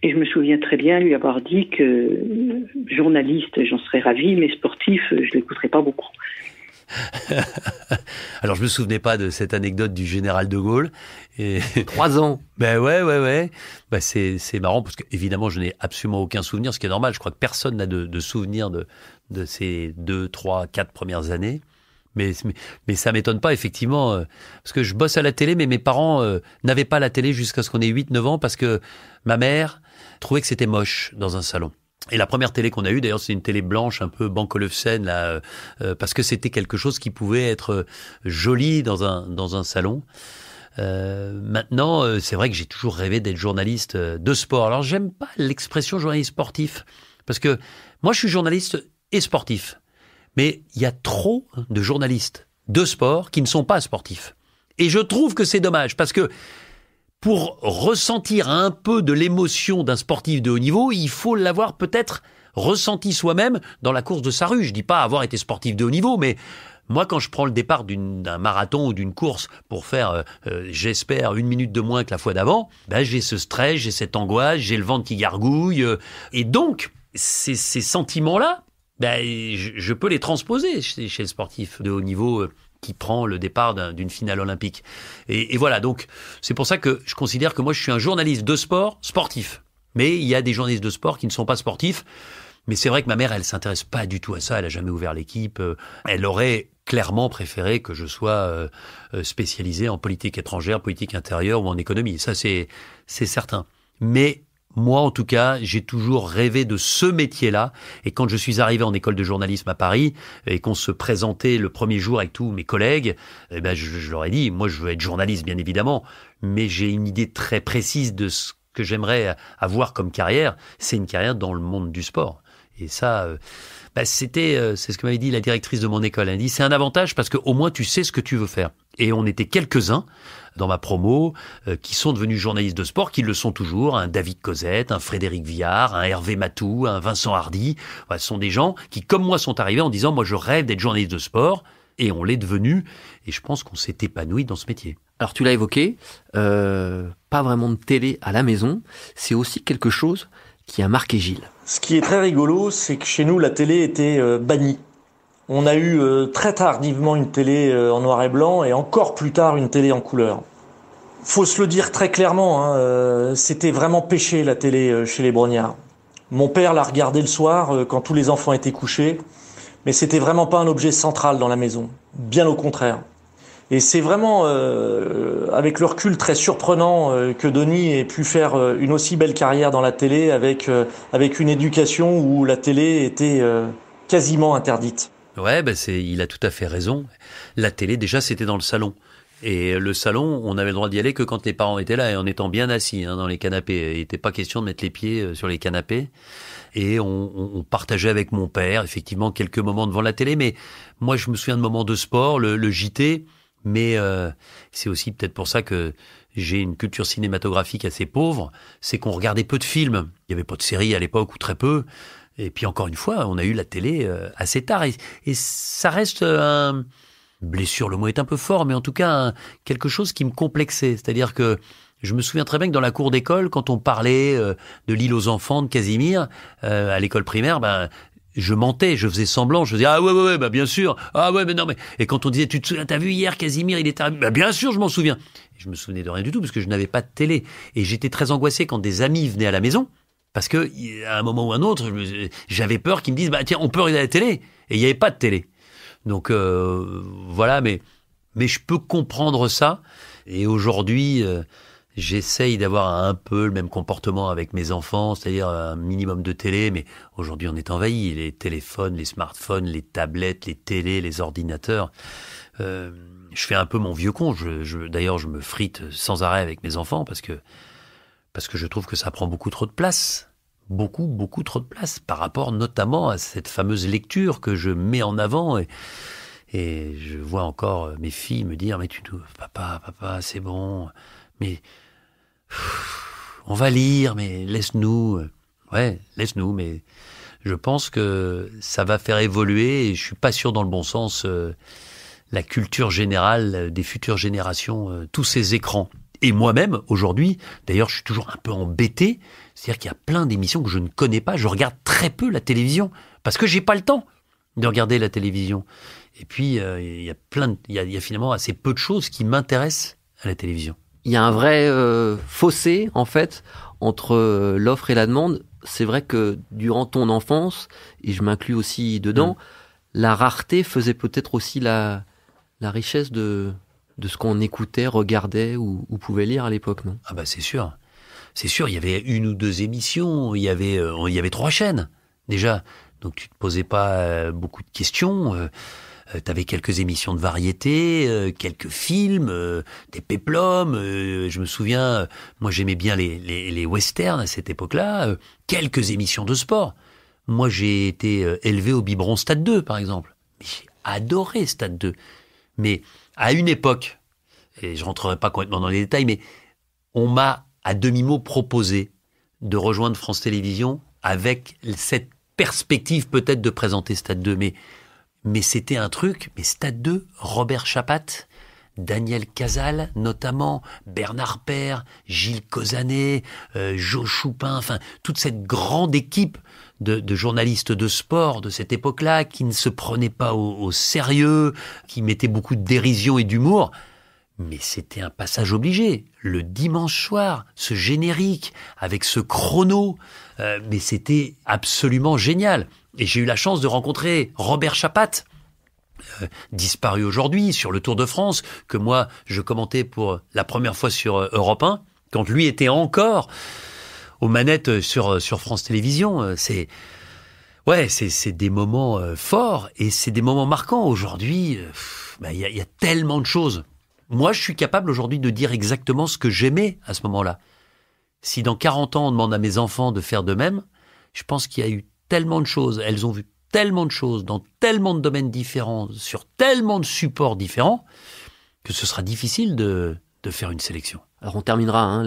Et je me souviens très bien lui avoir dit que journaliste, j'en serais ravi, mais sportif, je l'écouterais pas beaucoup. Alors je me souvenais pas de cette anecdote du général de Gaulle. Et 3 ans. Ben ouais. C'est marrant parce que évidemment je n'ai absolument aucun souvenir, ce qui est normal. Je crois que personne n'a de souvenir de ces 2, 3, 4 premières années. Mais ça m'étonne pas effectivement, parce que je bosse à la télé, mais mes parents n'avaient pas la télé jusqu'à ce qu'on ait 8-9 ans, parce que ma mère trouvait que c'était moche dans un salon. Et la première télé qu'on a eue, d'ailleurs, c'est une télé blanche, un peu Banque Olufsen, là, parce que c'était quelque chose qui pouvait être joli dans un salon. Maintenant, c'est vrai que j'ai toujours rêvé d'être journaliste de sport. Alors, j'aime pas l'expression journaliste sportif, parce que moi, je suis journaliste et sportif. Mais il y a trop de journalistes de sport qui ne sont pas sportifs. Et je trouve que c'est dommage, parce que pour ressentir un peu de l'émotion d'un sportif de haut niveau, il faut l'avoir peut-être ressenti soi-même dans la course de sa rue. Je dis pas avoir été sportif de haut niveau, mais moi, quand je prends le départ d'un marathon ou d'une course pour faire, j'espère, 1 minute de moins que la fois d'avant, j'ai ce stress, j'ai cette angoisse, j'ai le ventre qui gargouille. Et donc, ces sentiments-là, je peux les transposer chez le sportif de haut niveau qui prend le départ d'une finale olympique. Et voilà, donc c'est pour ça que je considère que moi je suis un journaliste de sport sportif. Mais il y a des journalistes de sport qui ne sont pas sportifs. Mais c'est vrai que ma mère, elle s'intéresse pas du tout à ça. Elle a jamais ouvert l'équipe. Elle aurait clairement préféré que je sois spécialisé en politique étrangère, politique intérieure ou en économie. Ça, c'est certain. Mais moi, en tout cas, j'ai toujours rêvé de ce métier-là. Et quand je suis arrivé en école de journalisme à Paris et qu'on se présentait le premier jour avec tous mes collègues, je leur ai dit, moi, je veux être journaliste, bien évidemment, mais j'ai une idée très précise de ce que j'aimerais avoir comme carrière. C'est une carrière dans le monde du sport. Et ça, c'est ce que m'avait dit la directrice de mon école. Elle a dit, c'est un avantage parce qu'au moins tu sais ce que tu veux faire. Et on était quelques-uns dans ma promo qui sont devenus journalistes de sport, qui le sont toujours. Un David Cosette, un Frédéric Viard, un Hervé Matou, un Vincent Hardy. Ce sont des gens qui, comme moi, sont arrivés en disant, moi je rêve d'être journaliste de sport. Et on l'est devenu. Et je pense qu'on s'est épanoui dans ce métier. Alors tu l'as évoqué, pas vraiment de télé à la maison. C'est aussi quelque chose qui a marqué Gilles. Ce qui est très rigolo, c'est que chez nous, la télé était bannie. On a eu très tardivement une télé en noir et blanc et encore plus tard une télé en couleur. Faut se le dire très clairement, c'était vraiment péché la télé chez les Brognard. Mon père l'a regardé le soir quand tous les enfants étaient couchés, mais c'était vraiment pas un objet central dans la maison, bien au contraire. Et c'est vraiment, avec le recul très surprenant, que Denis ait pu faire une aussi belle carrière dans la télé avec une éducation où la télé était quasiment interdite. Ouais, il a tout à fait raison. La télé, déjà, c'était dans le salon. Et le salon, on avait le droit d'y aller que quand les parents étaient là et en étant bien assis dans les canapés. Il n'était pas question de mettre les pieds sur les canapés. Et on partageait avec mon père, effectivement, quelques moments devant la télé. Mais moi, je me souviens de moments de sport, le JT. Mais c'est aussi peut-être pour ça que j'ai une culture cinématographique assez pauvre. C'est qu'on regardait peu de films. Il n'y avait pas de séries à l'époque, ou très peu. Et puis encore une fois, on a eu la télé assez tard. Et ça reste blessure, le mot est un peu fort, mais en tout cas, quelque chose qui me complexait. C'est-à-dire que je me souviens très bien que dans la cour d'école, quand on parlait de l'île aux enfants, de Casimir, à l'école primaire, je mentais, je faisais semblant, je disais ah ouais, bien sûr, ah ouais, mais non, mais... Et quand on disait, tu te souviens, t'as vu hier Casimir, il est arrivé, bien sûr, je m'en souviens. Et je me souvenais de rien du tout, parce que je n'avais pas de télé. Et j'étais très angoissé quand des amis venaient à la maison, parce que, à un moment ou un autre, j'avais peur qu'ils me disent, tiens, on peut regarder la télé. Et il n'y avait pas de télé. Donc, voilà, mais je peux comprendre ça. Et aujourd'hui, j'essaye d'avoir un peu le même comportement avec mes enfants, c'est-à-dire un minimum de télé, mais aujourd'hui on est envahi, les téléphones, les smartphones, les tablettes, les télés, les ordinateurs. Je fais un peu mon vieux con, d'ailleurs je me frite sans arrêt avec mes enfants parce que je trouve que ça prend beaucoup trop de place. Beaucoup trop de place par rapport notamment à cette fameuse lecture que je mets en avant et je vois encore mes filles me dire mais papa c'est bon, mais on va lire, mais laisse-nous. Ouais, laisse-nous, mais je pense que ça va faire évoluer, et je suis pas sûr dans le bon sens, la culture générale des futures générations, tous ces écrans. Et moi-même, aujourd'hui, d'ailleurs, je suis toujours un peu embêté, c'est-à-dire qu'il y a plein d'émissions que je ne connais pas, je regarde très peu la télévision, parce que j'ai pas le temps de regarder la télévision. Et puis, il y a finalement assez peu de choses qui m'intéressent à la télévision. Il y a un vrai fossé, en fait, entre l'offre et la demande. C'est vrai que durant ton enfance, et je m'inclus aussi dedans, la rareté faisait peut-être aussi la richesse de ce qu'on écoutait, regardait ou pouvait lire à l'époque, non ? Ah c'est sûr. C'est sûr, il y avait 1 ou 2 émissions, il y avait 3 chaînes, déjà. Donc tu te posais pas beaucoup de questions. T'avais quelques émissions de variété, quelques films, des péplums. Je me souviens, moi j'aimais bien les westerns à cette époque-là. Quelques émissions de sport. Moi j'ai été élevé au biberon Stade 2, par exemple. J'ai adoré Stade 2. Mais à une époque, et je rentrerai pas complètement dans les détails, mais on m'a à demi-mot proposé de rejoindre France Télévisions avec cette perspective peut-être de présenter Stade 2. Mais c'était un truc, mais Stade 2, Robert Chapat, Daniel Cazal notamment, Bernard Père, Gilles Causanet, Jo Choupin, enfin toute cette grande équipe de journalistes de sport de cette époque-là qui ne se prenaient pas au sérieux, qui mettaient beaucoup de dérision et d'humour. Mais c'était un passage obligé. Le dimanche soir, ce générique avec ce chrono, mais c'était absolument génial. Et j'ai eu la chance de rencontrer Robert Chapat, disparu aujourd'hui, sur le Tour de France, que moi, je commentais pour la première fois sur Europe 1, quand lui était encore aux manettes sur France Télévisions. C'est des moments forts et c'est des moments marquants. Aujourd'hui, il y a tellement de choses. Moi, je suis capable aujourd'hui de dire exactement ce que j'aimais à ce moment-là. Si dans 40 ans, on demande à mes enfants de faire de même, je pense qu'il y a eu tellement de choses, elles ont vu tellement de choses dans tellement de domaines différents, sur tellement de supports différents, que ce sera difficile de faire une sélection. Alors on terminera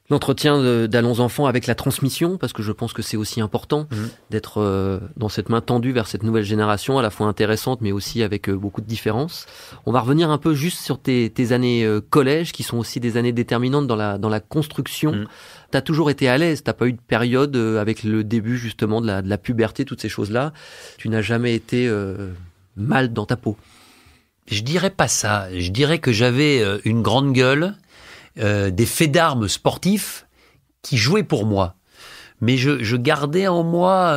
l'entretien d'Allons Enfants avec la transmission, parce que je pense que c'est aussi important d'être dans cette main tendue vers cette nouvelle génération, à la fois intéressante, mais aussi avec beaucoup de différences. On va revenir un peu juste sur tes années collège, qui sont aussi des années déterminantes dans la construction. T'as toujours été à l'aise, t'as pas eu de période avec le début justement de la puberté, toutes ces choses-là. Tu n'as jamais été mal dans ta peau. Je dirais pas ça. Je dirais que j'avais une grande gueule, des faits d'armes sportifs qui jouaient pour moi. Mais je gardais en moi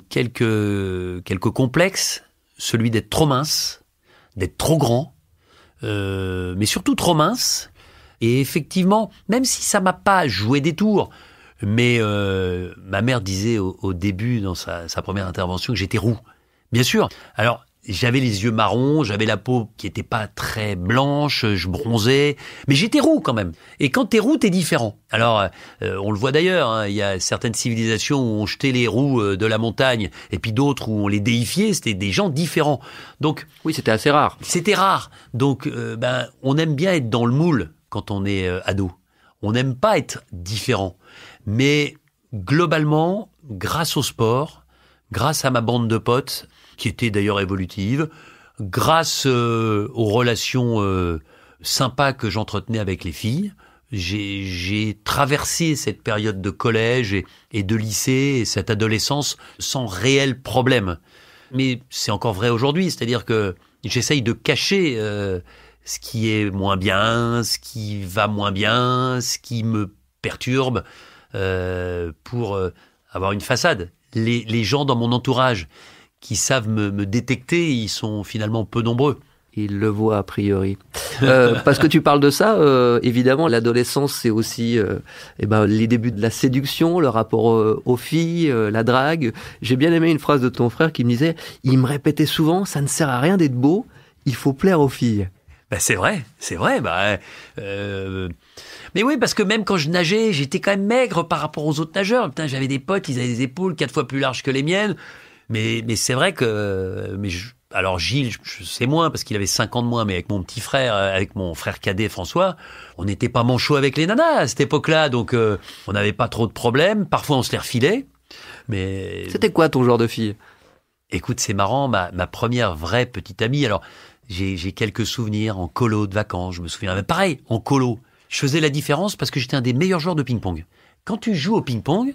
quelques complexes, celui d'être trop mince, d'être trop grand, mais surtout trop mince. Et effectivement, même si ça m'a pas joué des tours, mais ma mère disait au début, dans sa première intervention, que j'étais roux. Bien sûr. Alors, j'avais les yeux marrons, j'avais la peau qui était pas très blanche, je bronzais, mais j'étais roux quand même. Et quand t'es roux, t'es différent. Alors, on le voit d'ailleurs, hein, il y a certaines civilisations où on jetait les roux de la montagne, et puis d'autres où on les déifiait, c'était des gens différents. Donc, oui, c'était assez rare. C'était rare. Donc, on aime bien être dans le moule quand on est ado. On n'aime pas être différent. Mais globalement, grâce au sport, grâce à ma bande de potes, qui était d'ailleurs évolutive, grâce aux relations sympas que j'entretenais avec les filles, j'ai traversé cette période de collège et de lycée et cette adolescence sans réel problème. Mais c'est encore vrai aujourd'hui, c'est-à-dire que j'essaye de cacher ce qui est moins bien, ce qui va moins bien, ce qui me perturbe, pour avoir une façade. Les gens dans mon entourage qui savent me détecter, ils sont finalement peu nombreux. Il le voit a priori. Parce que tu parles de ça, évidemment, l'adolescence, c'est aussi les débuts de la séduction, le rapport aux filles, la drague. J'ai bien aimé une phrase de ton frère qui me disait « Il me répétait souvent, ça ne sert à rien d'être beau, il faut plaire aux filles. » C'est vrai. Mais oui, parce que même quand je nageais, j'étais quand même maigre par rapport aux autres nageurs. Putain, j'avais des potes, ils avaient des épaules 4 fois plus larges que les miennes. Mais c'est vrai que... Alors Gilles, je sais moins, parce qu'il avait 5 ans de moins, mais avec mon petit frère, avec mon frère cadet François, on n'était pas manchots avec les nanas à cette époque-là, donc on n'avait pas trop de problèmes. Parfois, on se les refilait, mais... C'était quoi ton genre de fille ? Écoute, c'est marrant, ma première vraie petite amie, alors j'ai quelques souvenirs en colo de vacances, je me souviens, mais pareil, en colo, je faisais la différence parce que j'étais un des meilleurs joueurs de ping-pong. Quand tu joues au ping-pong,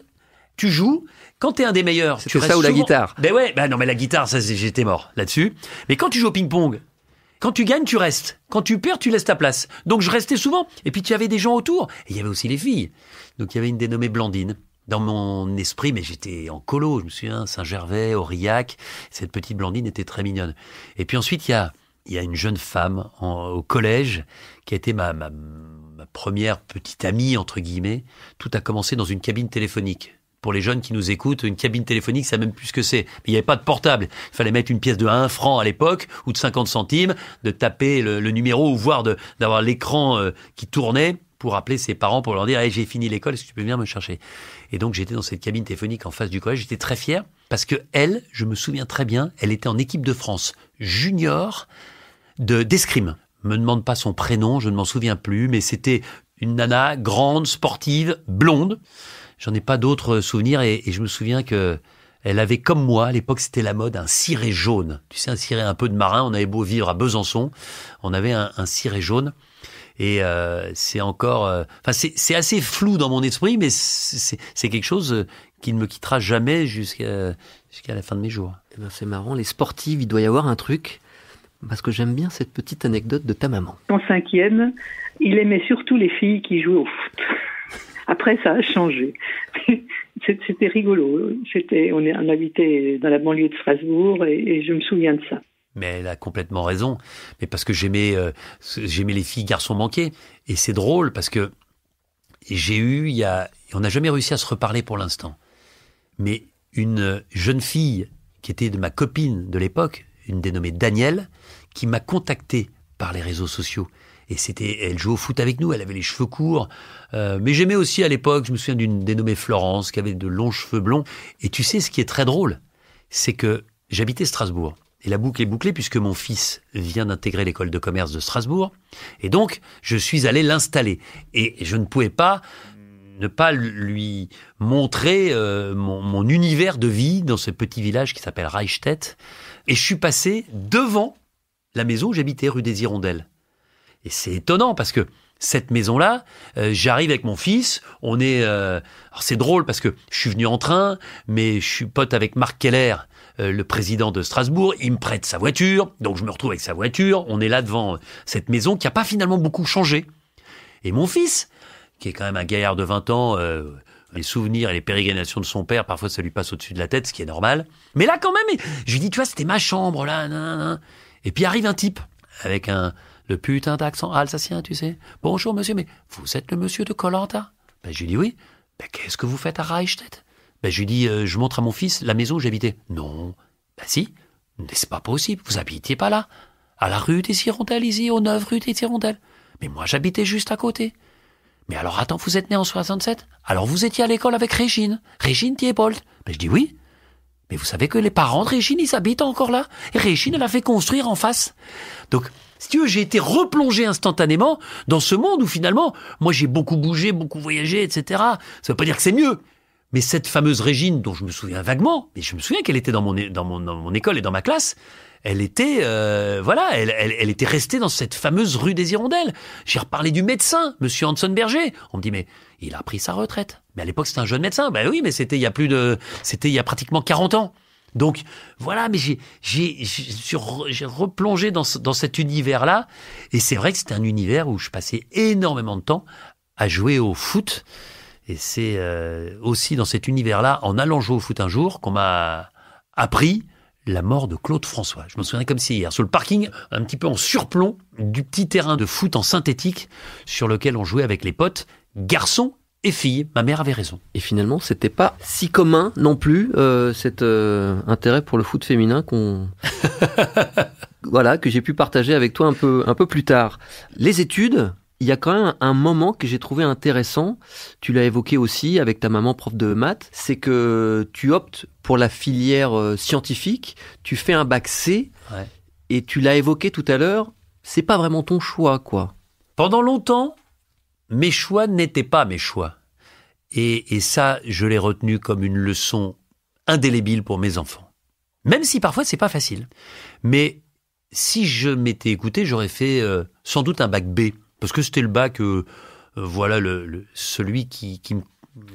tu joues, quand t'es un des meilleurs... C'est ça ou la guitare ? Non mais la guitare, ça j'étais mort là-dessus. Mais quand tu joues au ping-pong, quand tu gagnes, tu restes. Quand tu perds, tu laisses ta place. Donc je restais souvent. Et puis tu avais des gens autour. Et il y avait aussi les filles. Donc il y avait une dénommée Blandine. Dans mon esprit, mais j'étais en colo, je me souviens, Saint-Gervais, Aurillac. Cette petite Blandine était très mignonne. Et puis ensuite, il y a une jeune femme au collège qui a été ma première petite amie, entre guillemets. Tout a commencé dans une cabine téléphonique. Pour les jeunes qui nous écoutent, une cabine téléphonique, ça même plus ce que c'est. Mais il n'y avait pas de portable. Il fallait mettre une pièce de 1 franc à l'époque, ou de 50 centimes, de taper le numéro, ou voire d'avoir l'écran qui tournait pour appeler ses parents, pour leur dire hey, « j'ai fini l'école, est-ce que tu peux venir me chercher ?» Et donc j'étais dans cette cabine téléphonique en face du collège. J'étais très fier, parce que elle, je me souviens très bien, elle était en équipe de France junior d'escrime. Me demande pas son prénom, je ne m'en souviens plus, mais c'était une nana grande, sportive, blonde. J'en ai pas d'autres souvenirs et je me souviens que elle avait comme moi, à l'époque c'était la mode, un ciré jaune. Tu sais, un ciré un peu de marin, on avait beau vivre à Besançon, on avait un ciré jaune. Et c'est encore... c'est assez flou dans mon esprit, mais c'est quelque chose qui ne me quittera jamais jusqu'à la fin de mes jours. Eh ben, c'est marrant, les sportives, il doit y avoir un truc, parce que j'aime bien cette petite anecdote de ta maman. En 5e, il aimait surtout les filles qui jouaient au foot. Après, ça a changé. C'était rigolo. On habitait dans la banlieue de Strasbourg et je me souviens de ça. Mais elle a complètement raison. Mais parce que j'aimais les filles garçons manqués. Et c'est drôle parce que on n'a jamais réussi à se reparler pour l'instant. Mais une jeune fille qui était de ma copine de l'époque, une dénommée Danielle, qui m'a contacté par les réseaux sociaux. Et elle jouait au foot avec nous, elle avait les cheveux courts. Mais j'aimais aussi à l'époque, je me souviens d'une dénommée Florence, qui avait de longs cheveux blonds. Et tu sais, ce qui est très drôle, c'est que j'habitais Strasbourg. Et la boucle est bouclée puisque mon fils vient d'intégrer l'école de commerce de Strasbourg. Et donc, je suis allé l'installer. Et je ne pouvais pas ne pas lui montrer mon univers de vie dans ce petit village qui s'appelle Reichstätt. Et je suis passé devant la maison où j'habitais, rue des Hirondelles. Et c'est étonnant parce que cette maison-là, j'arrive avec mon fils, on est... alors c'est drôle parce que je suis venu en train, mais je suis pote avec Marc Keller, le président de Strasbourg, il me prête sa voiture, donc je me retrouve avec sa voiture, on est là devant cette maison qui n'a pas finalement beaucoup changé. Et mon fils, qui est quand même un gaillard de 20 ans, les souvenirs et les pérégrinations de son père, parfois ça lui passe au-dessus de la tête, ce qui est normal. Mais là quand même, je lui dis, tu vois, c'était ma chambre, là, nanana. Et puis arrive un type avec le putain d'accent alsacien, tu sais. Bonjour monsieur, mais vous êtes le monsieur de Koh-Lanta ? Ben, je lui dis oui. Ben, qu'est-ce que vous faites à Reichstätt ? Ben, je lui dis, je montre à mon fils la maison où j'habitais. Non. Ben si. Mais c'est pas possible, vous habitiez pas là. À la rue des Hirondelles, ici, aux 9 rue des Hirondelles. Mais moi, j'habitais juste à côté. Mais alors, attends, vous êtes né en 67? Alors, vous étiez à l'école avec Régine Thiébault. Mais je dis oui. Mais vous savez que les parents de Régine, ils habitent encore là. Et Régine, elle a fait construire en face. Donc, si tu veux, j'ai été replongé instantanément dans ce monde où finalement, moi j'ai beaucoup bougé, beaucoup voyagé, etc. Ça veut pas dire que c'est mieux. Mais cette fameuse Régine, dont je me souviens vaguement, mais je me souviens qu'elle était dans mon école et dans ma classe, elle était, elle était restée dans cette fameuse rue des Hirondelles. J'ai reparlé du médecin, monsieur Hanson Berger. On me dit, mais il a pris sa retraite. Mais à l'époque, c'était un jeune médecin. Ben oui, mais c'était il y a pratiquement 40 ans. Donc, voilà, mais j'ai replongé dans cet univers-là. Et c'est vrai que c'était un univers où je passais énormément de temps à jouer au foot. Et c'est aussi dans cet univers-là, en allant jouer au foot un jour, qu'on m'a appris la mort de Claude François. Je me souviens comme si hier, sur le parking, un petit peu en surplomb du petit terrain de foot en synthétique sur lequel on jouait avec les potes, garçons et filles. Ma mère avait raison. Et finalement, c'était pas si commun non plus, cet intérêt pour le foot féminin voilà, que j'ai pu partager avec toi un peu plus tard. Les études, il y a quand même un moment que j'ai trouvé intéressant, tu l'as évoqué aussi avec ta maman prof de maths, c'est que tu optes pour la filière scientifique, tu fais un bac C, ouais. Et tu l'as évoqué tout à l'heure, c'est pas vraiment ton choix, quoi. Pendant longtemps, mes choix n'étaient pas mes choix. Et ça, je l'ai retenu comme une leçon indélébile pour mes enfants. Même si parfois c'est pas facile. Mais si je m'étais écouté, j'aurais fait sans doute un bac B. Parce que c'était le bac, celui qui me...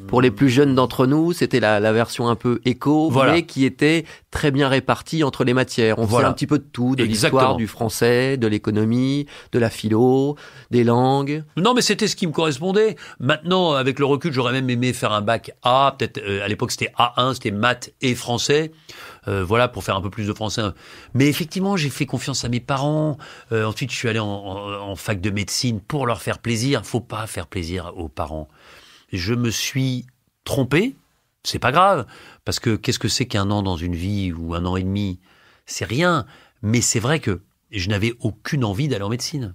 Pour les plus jeunes d'entre nous, c'était la version un peu éco, voilà. Mais qui était très bien répartie entre les matières. On faisait un petit peu de tout, de l'histoire, du français, de l'économie, de la philo, des langues. Non, mais c'était ce qui me correspondait. Maintenant, avec le recul, j'aurais même aimé faire un bac A. Peut-être à l'époque, c'était A1, c'était maths et français. Pour faire un peu plus de français. Mais effectivement, j'ai fait confiance à mes parents. Ensuite, je suis allé en fac de médecine pour leur faire plaisir. Faut pas faire plaisir aux parents. Je me suis trompé. C'est pas grave. Parce que qu'est-ce que c'est qu'un an dans une vie ou un an et demi? C'est rien. Mais c'est vrai que je n'avais aucune envie d'aller en médecine.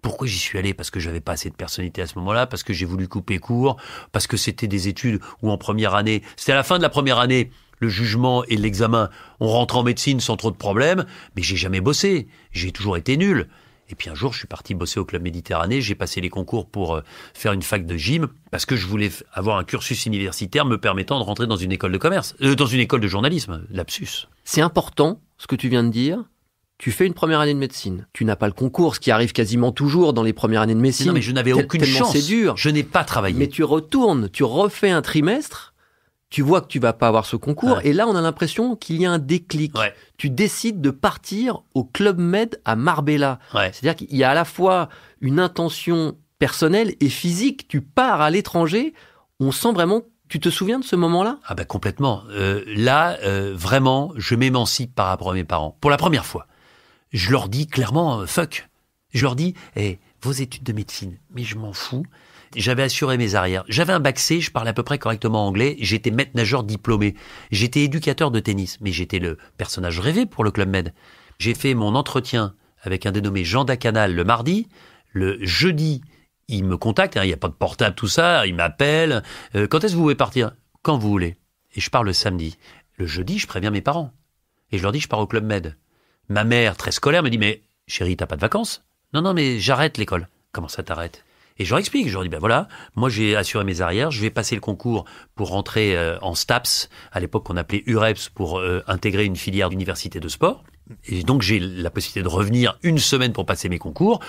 Pourquoi j'y suis allé? Parce que j'avais pas assez de personnalité à ce moment-là, parce que j'ai voulu couper court, parce que c'était des études où en première année, c'était à la fin de la première année, le jugement et l'examen, on rentre en médecine sans trop de problèmes, mais j'ai jamais bossé, j'ai toujours été nul. Et puis un jour, je suis parti bosser au Club Méditerranée, j'ai passé les concours pour faire une fac de gym, parce que je voulais avoir un cursus universitaire me permettant de rentrer dans une école de commerce, dans une école de journalisme, lapsus. C'est important, ce que tu viens de dire. Tu fais une première année de médecine. Tu n'as pas le concours, ce qui arrive quasiment toujours dans les premières années de médecine. Non, mais je n'avais aucune chance. C'est dur. Je n'ai pas travaillé. Mais tu retournes, tu refais un trimestre, tu vois que tu vas pas avoir ce concours, ouais. Et là, on a l'impression qu'il y a un déclic. Ouais. Tu décides de partir au Club Med à Marbella. Ouais. C'est-à-dire qu'il y a à la fois une intention personnelle et physique. Tu pars à l'étranger, on sent vraiment... Tu te souviens de ce moment-là? Ah ben complètement. Vraiment, je m'émancipe par rapport à mes parents. Pour la première fois. Je leur dis clairement, fuck. Je leur dis, vos études de médecine, mais je m'en fous. J'avais assuré mes arrières. J'avais un bac C, je parlais à peu près correctement anglais. J'étais maître nageur diplômé. J'étais éducateur de tennis, mais j'étais le personnage rêvé pour le Club Med. J'ai fait mon entretien avec un dénommé Jean Dacanal le mardi. Le jeudi, il me contacte, il n'y a pas de portable, tout ça. Il m'appelle. Quand est-ce que vous pouvez partir? Quand vous voulez. Et je pars le samedi. Le jeudi, je préviens mes parents. Et je leur dis, je pars au Club Med. Ma mère, très scolaire, me dit, mais chérie, t'as pas de vacances? Non, mais j'arrête l'école. Comment ça t'arrête? Et je leur explique, je leur dis, ben voilà, moi j'ai assuré mes arrières, je vais passer le concours pour rentrer en STAPS, à l'époque qu'on appelait UREPS, pour intégrer une filière d'université de sport. Et donc j'ai la possibilité de revenir une semaine pour passer mes concours.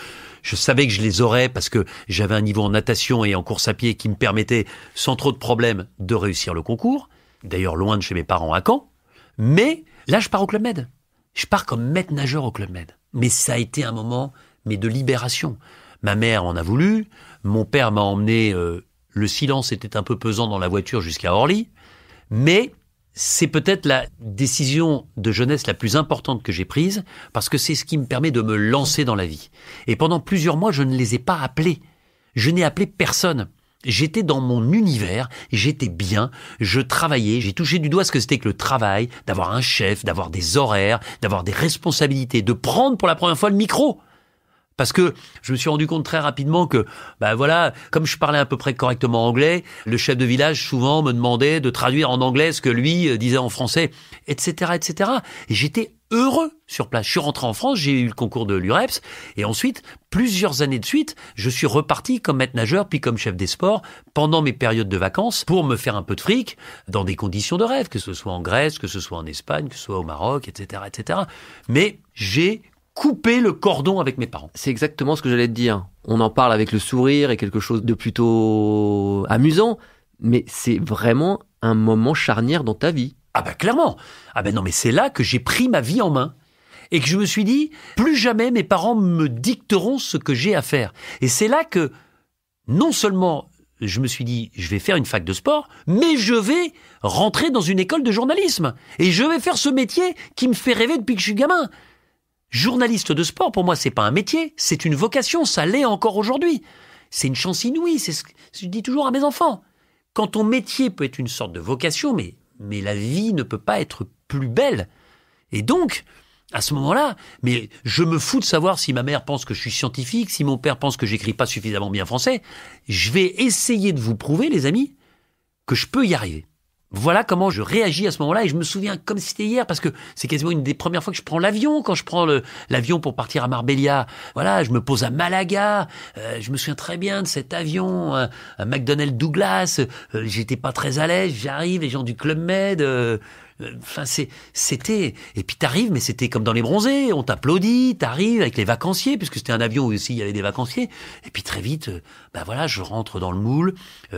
Je savais que je les aurais parce que j'avais un niveau en natation et en course à pied qui me permettait, sans trop de problèmes, de réussir le concours. D'ailleurs, loin de chez mes parents à Caen. Mais là, je pars au Club Med. Je pars comme maître nageur au Club Med. Mais ça a été un moment de libération. Ma mère en a voulu. Mon père m'a emmené. Le silence était un peu pesant dans la voiture jusqu'à Orly. Mais c'est peut-être la décision de jeunesse la plus importante que j'ai prise parce que c'est ce qui me permet de me lancer dans la vie. Et pendant plusieurs mois, je ne les ai pas appelés. Je n'ai appelé personne. J'étais dans mon univers, j'étais bien, je travaillais, j'ai touché du doigt ce que c'était que le travail, d'avoir un chef, d'avoir des horaires, d'avoir des responsabilités, de prendre pour la première fois le micro. Parce que je me suis rendu compte très rapidement que, comme je parlais à peu près correctement anglais, le chef de village souvent me demandait de traduire en anglais ce que lui disait en français, etc., etc. Et j'étais heureux sur place. Je suis rentré en France, j'ai eu le concours de l'UREPS, et ensuite, plusieurs années de suite, je suis reparti comme maître nageur, puis comme chef des sports, pendant mes périodes de vacances, pour me faire un peu de fric, dans des conditions de rêve, que ce soit en Grèce, que ce soit en Espagne, que ce soit au Maroc, etc., etc. Mais j'ai couper le cordon avec mes parents. C'est exactement ce que j'allais te dire. On en parle avec le sourire et quelque chose de plutôt amusant, mais c'est vraiment un moment charnière dans ta vie. Ah bah clairement. Ah bah non, mais c'est là que j'ai pris ma vie en main et que je me suis dit, plus jamais mes parents me dicteront ce que j'ai à faire. Et c'est là que, non seulement je me suis dit, je vais faire une fac de sport, mais je vais rentrer dans une école de journalisme. Et je vais faire ce métier qui me fait rêver depuis que je suis gamin. Journaliste de sport, pour moi, c'est pas un métier, c'est une vocation, ça l'est encore aujourd'hui. C'est une chance inouïe, c'est ce que je dis toujours à mes enfants. Quand ton métier peut être une sorte de vocation, mais la vie ne peut pas être plus belle. Et donc, à ce moment-là, mais je me fous de savoir si ma mère pense que je suis scientifique, si mon père pense que j'écris pas suffisamment bien français. Je vais essayer de vous prouver, les amis, que je peux y arriver. Voilà comment je réagis à ce moment-là, et je me souviens comme si c'était hier, parce que c'est quasiment une des premières fois que je prends l'avion, quand je prends l'avion pour partir à Marbella. Voilà, je me pose à Malaga, je me souviens très bien de cet avion, un McDonnell Douglas, j'étais pas très à l'aise, j'arrive, les gens du Club Med, c'était, et puis t'arrives, mais c'était comme dans les bronzés, on t'applaudit, t'arrives avec les vacanciers, puisque c'était un avion où aussi il y avait des vacanciers, et puis très vite, je rentre dans le moule,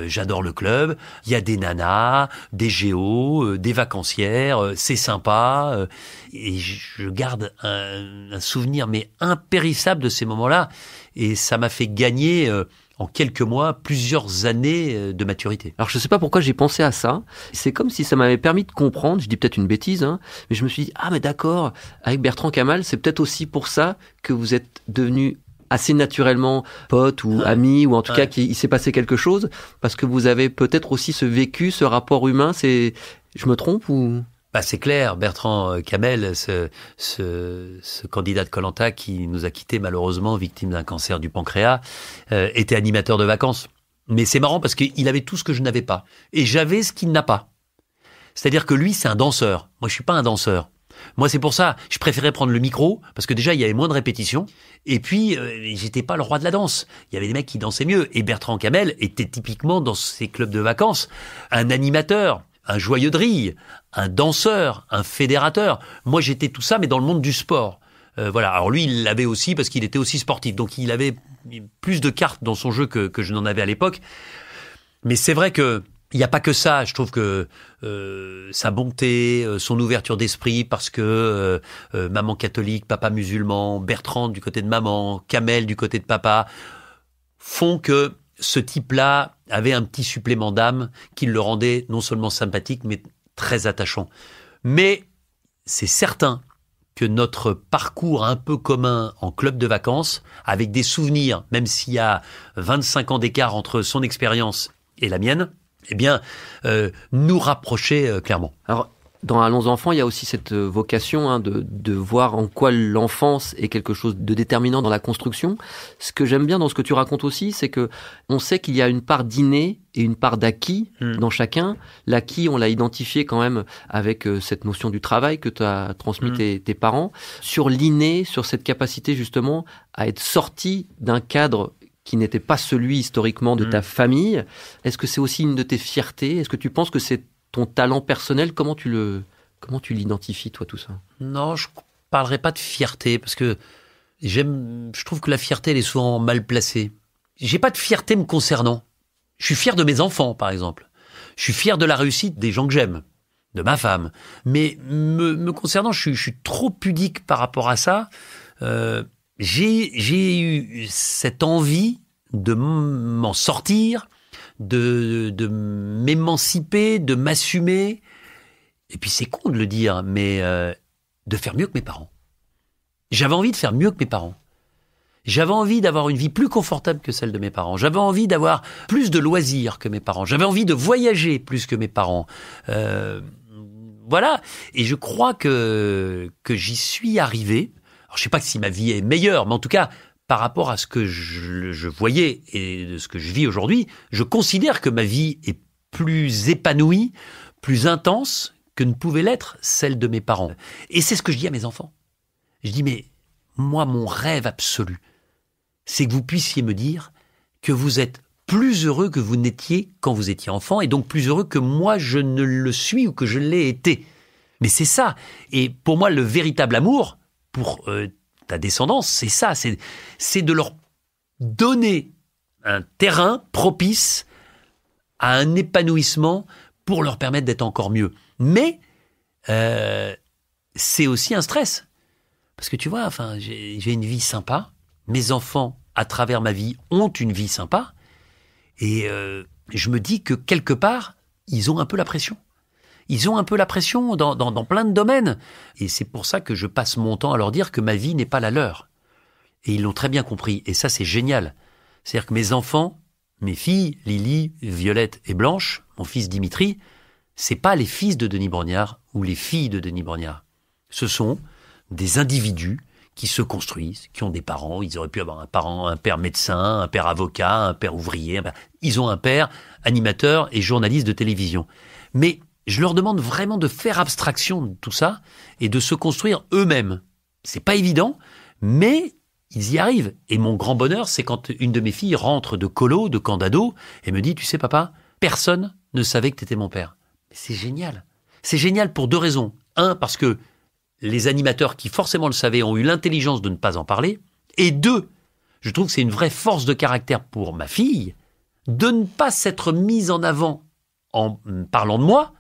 j'adore le club, il y a des nanas, des géos, des vacancières, c'est sympa, et je garde un souvenir mais impérissable de ces moments-là, et ça m'a fait gagner en quelques mois, plusieurs années de maturité. Alors je sais pas pourquoi j'ai pensé à ça. C'est comme si ça m'avait permis de comprendre, je dis peut-être une bêtise, mais je me suis dit, mais d'accord, avec Bertrand Kamal, c'est peut-être aussi pour ça que vous êtes devenus assez naturellement potes ou amis, ou en tout cas qu'il s'est passé quelque chose, parce que vous avez peut-être aussi ce vécu, ce rapport humain, je me trompe ou... C'est clair, Bertrand Kamel, ce candidat de Koh-Lanta qui nous a quittés malheureusement, victime d'un cancer du pancréas, était animateur de vacances. Mais c'est marrant parce qu'il avait tout ce que je n'avais pas. Et j'avais ce qu'il n'a pas. C'est-à-dire que lui, c'est un danseur. Moi, je suis pas un danseur. Moi, c'est pour ça, je préférais prendre le micro, parce que déjà, il y avait moins de répétitions. Et puis, j'étais pas le roi de la danse. Il y avait des mecs qui dansaient mieux. Et Bertrand Kamel était typiquement, dans ces clubs de vacances, un animateur, un joyeux de rire, un danseur, un fédérateur. Moi, j'étais tout ça, mais dans le monde du sport. Voilà. Alors lui, il l'avait aussi parce qu'il était aussi sportif. Donc, il avait plus de cartes dans son jeu que je n'en avais à l'époque. Mais c'est vrai que il n'y a pas que ça. Je trouve que sa bonté, son ouverture d'esprit, parce que maman catholique, papa musulman, Bertrand du côté de maman, Kamel du côté de papa, font que ce type-là avait un petit supplément d'âme qui le rendait non seulement sympathique, mais très attachant. Mais c'est certain que notre parcours un peu commun en club de vacances, avec des souvenirs, même s'il y a 25 ans d'écart entre son expérience et la mienne, nous rapprochait clairement. Alors, dans Allons enfants, il y a aussi cette vocation de voir en quoi l'enfance est quelque chose de déterminant dans la construction. Ce que j'aime bien dans ce que tu racontes aussi, c'est que on sait qu'il y a une part d'inné et une part d'acquis dans chacun. L'acquis, on l'a identifié quand même avec cette notion du travail que tu as transmis tes parents. Sur l'inné, sur cette capacité justement à être sorti d'un cadre qui n'était pas celui historiquement de ta famille. Est-ce que c'est aussi une de tes fiertés ? Est-ce que tu penses que c'est ton talent personnel, comment tu l'identifies, toi, tout ça ? Non, je parlerai pas de fierté, parce que je trouve que la fierté, elle est souvent mal placée. J'ai pas de fierté me concernant. Je suis fier de mes enfants, par exemple. Je suis fier de la réussite des gens que j'aime, de ma femme. Mais me concernant, je suis trop pudique par rapport à ça. J'ai eu cette envie de m'en sortir, de m'émanciper, de m'assumer, et puis c'est con de le dire, mais de faire mieux que mes parents. J'avais envie de faire mieux que mes parents. J'avais envie d'avoir une vie plus confortable que celle de mes parents. J'avais envie d'avoir plus de loisirs que mes parents. J'avais envie de voyager plus que mes parents. Voilà. Et je crois que j'y suis arrivé. Alors, je sais pas si ma vie est meilleure, mais en tout cas, par rapport à ce que je voyais et de ce que je vis aujourd'hui, je considère que ma vie est plus épanouie, plus intense que ne pouvait l'être celle de mes parents. Et c'est ce que je dis à mes enfants. Je dis, mais moi, mon rêve absolu, c'est que vous puissiez me dire que vous êtes plus heureux que vous n'étiez quand vous étiez enfant, et donc plus heureux que moi je ne le suis ou que je l'ai été. Mais c'est ça. Et pour moi, le véritable amour, pour ta descendance, c'est ça. C'est de leur donner un terrain propice à un épanouissement pour leur permettre d'être encore mieux. Mais c'est aussi un stress. Parce que tu vois, enfin, j'ai une vie sympa. Mes enfants, à travers ma vie, ont une vie sympa. Et je me dis que quelque part, ils ont un peu la pression. Ils ont un peu la pression dans plein de domaines. Et c'est pour ça que je passe mon temps à leur dire que ma vie n'est pas la leur. Et ils l'ont très bien compris. Et ça, c'est génial. C'est-à-dire que mes enfants, mes filles, Lily, Violette et Blanche, mon fils Dimitri, c'est pas les fils de Denis Brognard ou les filles de Denis Brognard. Ce sont des individus qui se construisent, qui ont des parents. Ils auraient pu avoir un père médecin, un père avocat, un père ouvrier. Ils ont un père animateur et journaliste de télévision. Mais je leur demande vraiment de faire abstraction de tout ça et de se construire eux-mêmes. C'est pas évident, mais ils y arrivent. Et mon grand bonheur, c'est quand une de mes filles rentre de colo, de camp d'ado, et me dit, tu sais papa, personne ne savait que t'étais mon père. Mais c'est génial. C'est génial pour deux raisons. Un, parce que les animateurs qui forcément le savaient ont eu l'intelligence de ne pas en parler. Et deux, je trouve que c'est une vraie force de caractère pour ma fille de ne pas s'être mise en avant en parlant de moi,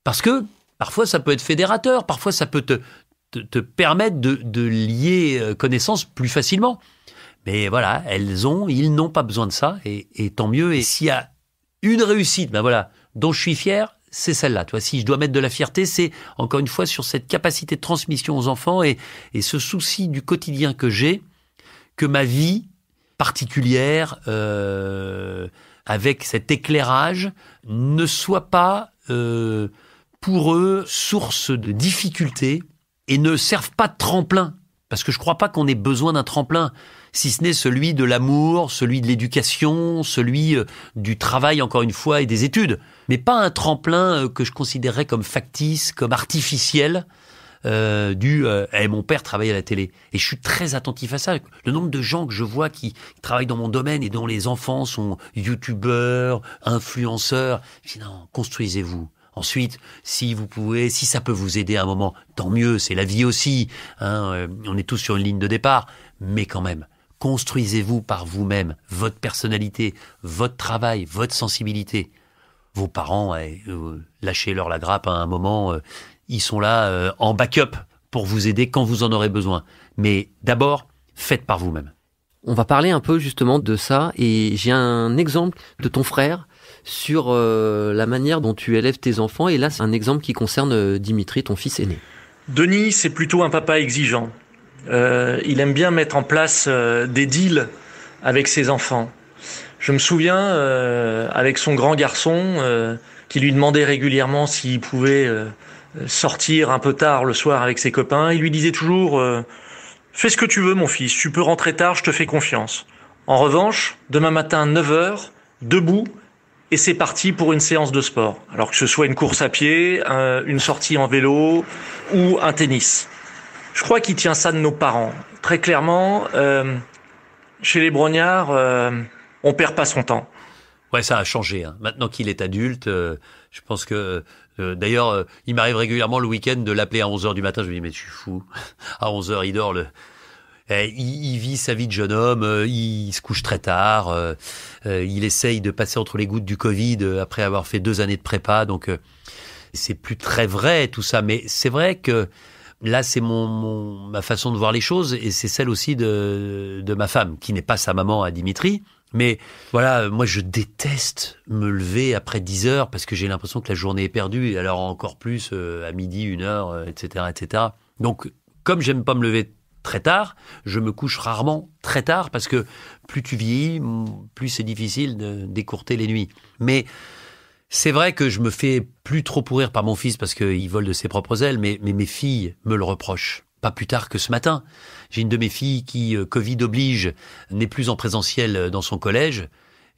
parce que parfois ça peut être fédérateur, parfois ça peut te permettre de lier connaissances plus facilement. Mais voilà, ils n'ont pas besoin de ça, et tant mieux. Et s'il y a une réussite, ben voilà, dont je suis fier, c'est celle-là. Tu vois, si je dois mettre de la fierté, c'est encore une fois sur cette capacité de transmission aux enfants et ce souci du quotidien que j'ai, que ma vie particulière, avec cet éclairage, ne soit pas pour eux source de difficultés et ne serve pas de tremplin. Parce que je ne crois pas qu'on ait besoin d'un tremplin, si ce n'est celui de l'amour, celui de l'éducation, celui du travail, encore une fois, et des études. Mais pas un tremplin que je considérerais comme factice, comme artificiel, mon père travaille à la télé. Et je suis très attentif à ça. Le nombre de gens que je vois qui travaillent dans mon domaine et dont les enfants sont youtubeurs, influenceurs, je dis non, construisez-vous. Ensuite, si vous pouvez, si ça peut vous aider à un moment, tant mieux, c'est la vie aussi. On est tous sur une ligne de départ. Mais quand même, construisez-vous par vous-même, votre personnalité, votre travail, votre sensibilité. Vos parents, lâchez-leur la grappe à un moment, ils sont là en backup pour vous aider quand vous en aurez besoin. Mais d'abord, faites par vous-même. On va parler un peu justement de ça, et j'ai un exemple de ton frère sur la manière dont tu élèves tes enfants, et là c'est un exemple qui concerne Dimitri, ton fils aîné. Denis, c'est plutôt un papa exigeant. Il aime bien mettre en place des deals avec ses enfants. Je me souviens, avec son grand garçon, qui lui demandait régulièrement s'il pouvait sortir un peu tard le soir avec ses copains, il lui disait toujours « Fais ce que tu veux mon fils, tu peux rentrer tard, je te fais confiance. En revanche, demain matin 9h, debout, et c'est parti pour une séance de sport. Alors que ce soit une course à pied, une sortie en vélo ou un tennis. » Je crois qu'il tient ça de nos parents. Très clairement, chez les Brognard, on perd pas son temps. Ouais, ça a changé. Maintenant qu'il est adulte, je pense que... d'ailleurs, il m'arrive régulièrement le week-end de l'appeler à 11h du matin. Je me dis, mais je suis fou. À 11h, il dort. Il vit sa vie de jeune homme. Il se couche très tard. Il essaye de passer entre les gouttes du Covid après avoir fait 2 années de prépa. Donc, c'est plus très vrai tout ça. Mais c'est vrai que là, c'est ma façon de voir les choses. Et c'est celle aussi de ma femme, qui n'est pas sa maman à Dimitri. Mais voilà, moi je déteste me lever après 10 heures parce que j'ai l'impression que la journée est perdue, et alors encore plus à midi, 1 heure, etc., etc. Donc, comme j'aime pas me lever très tard, je me couche rarement très tard parce que plus tu vieillis, plus c'est difficile d'écourter les nuits. Mais c'est vrai que je me fais plus trop pourrir par mon fils parce qu'il vole de ses propres ailes, mais mes filles me le reprochent. Pas plus tard que ce matin. J'ai une de mes filles qui, Covid oblige, n'est plus en présentiel dans son collège.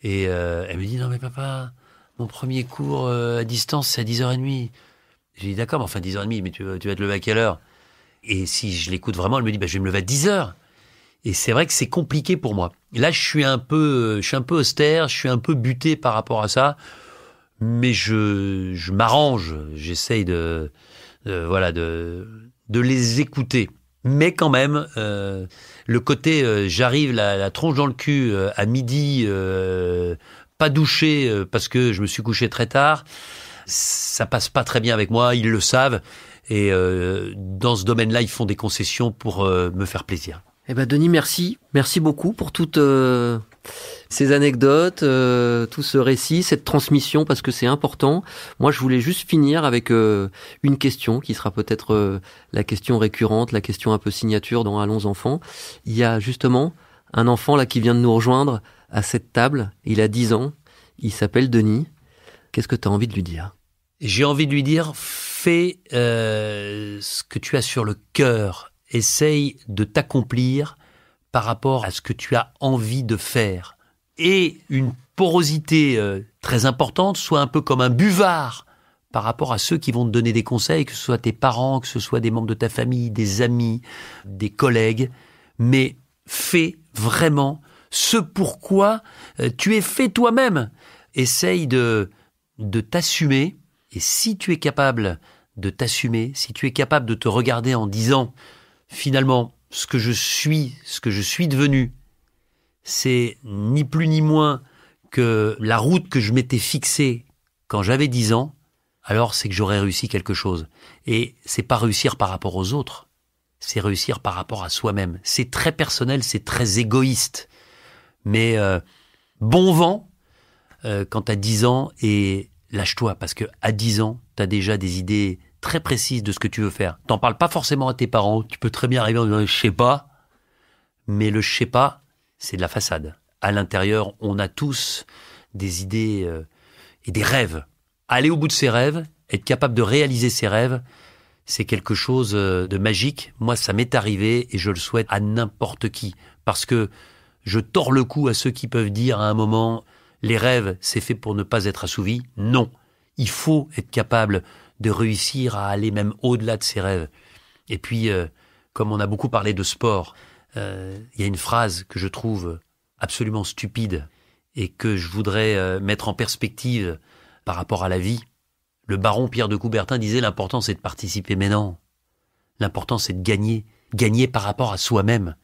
Et elle me dit « Non mais papa, mon premier cours à distance, c'est à 10h30. » J'ai dit « D'accord, mais enfin 10h30, mais tu vas te lever à quelle heure ?» Et si je l'écoute vraiment, elle me dit « Je vais me lever à 10h. » Et c'est vrai que c'est compliqué pour moi. Et là, je suis un peu austère, je suis un peu buté par rapport à ça. Mais je m'arrange, j'essaye de les écouter. Mais quand même, le côté j'arrive la tronche dans le cul à midi, pas douché parce que je me suis couché très tard, ça passe pas très bien avec moi, ils le savent. Et dans ce domaine-là, ils font des concessions pour me faire plaisir. Eh ben Denis, merci beaucoup pour toutes ces anecdotes, tout ce récit, cette transmission, parce que c'est important. Moi, je voulais juste finir avec une question qui sera peut-être la question récurrente, la question un peu signature dans Allons enfants. Il y a justement un enfant là qui vient de nous rejoindre à cette table. Il a 10 ans. Il s'appelle Denis. Qu'est-ce que tu as envie de lui dire ? J'ai envie de lui dire, fais ce que tu as sur le cœur. Essaye de t'accomplir par rapport à ce que tu as envie de faire. Et une porosité très importante, soit un peu comme un buvard par rapport à ceux qui vont te donner des conseils, que ce soit tes parents, que ce soit des membres de ta famille, des amis, des collègues. Mais fais vraiment ce pourquoi tu es fait toi-même. Essaye de t'assumer. Et si tu es capable de t'assumer, si tu es capable de te regarder en disant finalement, ce que je suis devenu, c'est ni plus ni moins que la route que je m'étais fixée quand j'avais 10 ans, alors c'est que j'aurais réussi quelque chose. Et c'est pas réussir par rapport aux autres, c'est réussir par rapport à soi-même. C'est très personnel, c'est très égoïste. Mais bon vent quand t'as 10 ans et lâche-toi, parce que à 10 ans, t'as déjà des idées très précise de ce que tu veux faire. T'en parles pas forcément à tes parents. Tu peux très bien arriver en disant « je sais pas », mais le « je sais pas », c'est de la façade. À l'intérieur, on a tous des idées et des rêves. Aller au bout de ses rêves, être capable de réaliser ses rêves, c'est quelque chose de magique. Moi, ça m'est arrivé et je le souhaite à n'importe qui. Parce que je tords le cou à ceux qui peuvent dire à un moment « les rêves, c'est fait pour ne pas être assouvis ». Non, il faut être capable de réussir à aller même au-delà de ses rêves. Et puis, comme on a beaucoup parlé de sport, il y a une phrase que je trouve absolument stupide et que je voudrais mettre en perspective par rapport à la vie. Le baron Pierre de Coubertin disait « l'important c'est de participer ». Mais non, l'important c'est de gagner. Gagner par rapport à soi-même.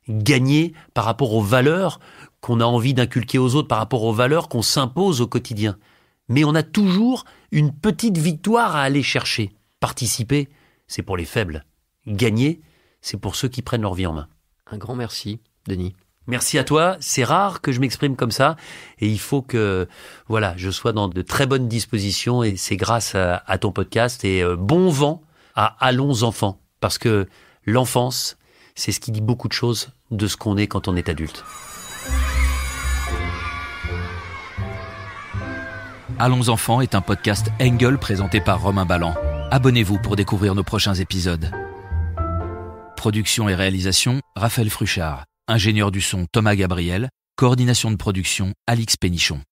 Gagner par rapport aux valeurs qu'on a envie d'inculquer aux autres, par rapport aux valeurs qu'on s'impose au quotidien. Mais on a toujours une petite victoire à aller chercher. Participer, c'est pour les faibles. Gagner, c'est pour ceux qui prennent leur vie en main. Un grand merci, Denis. Merci à toi. C'est rare que je m'exprime comme ça. Et il faut que je sois dans de très bonnes dispositions. Et c'est grâce à ton podcast. Et bon vent à Allons enfants. Parce que l'enfance, c'est ce qui dit beaucoup de choses de ce qu'on est quand on est adulte. Allons enfants est un podcast Engel présenté par Romain Balland. Abonnez-vous pour découvrir nos prochains épisodes. Production et réalisation, Raphaël Fruchard. Ingénieur du son, Thomas Gabriel. Coordination de production, Alix Pénichon.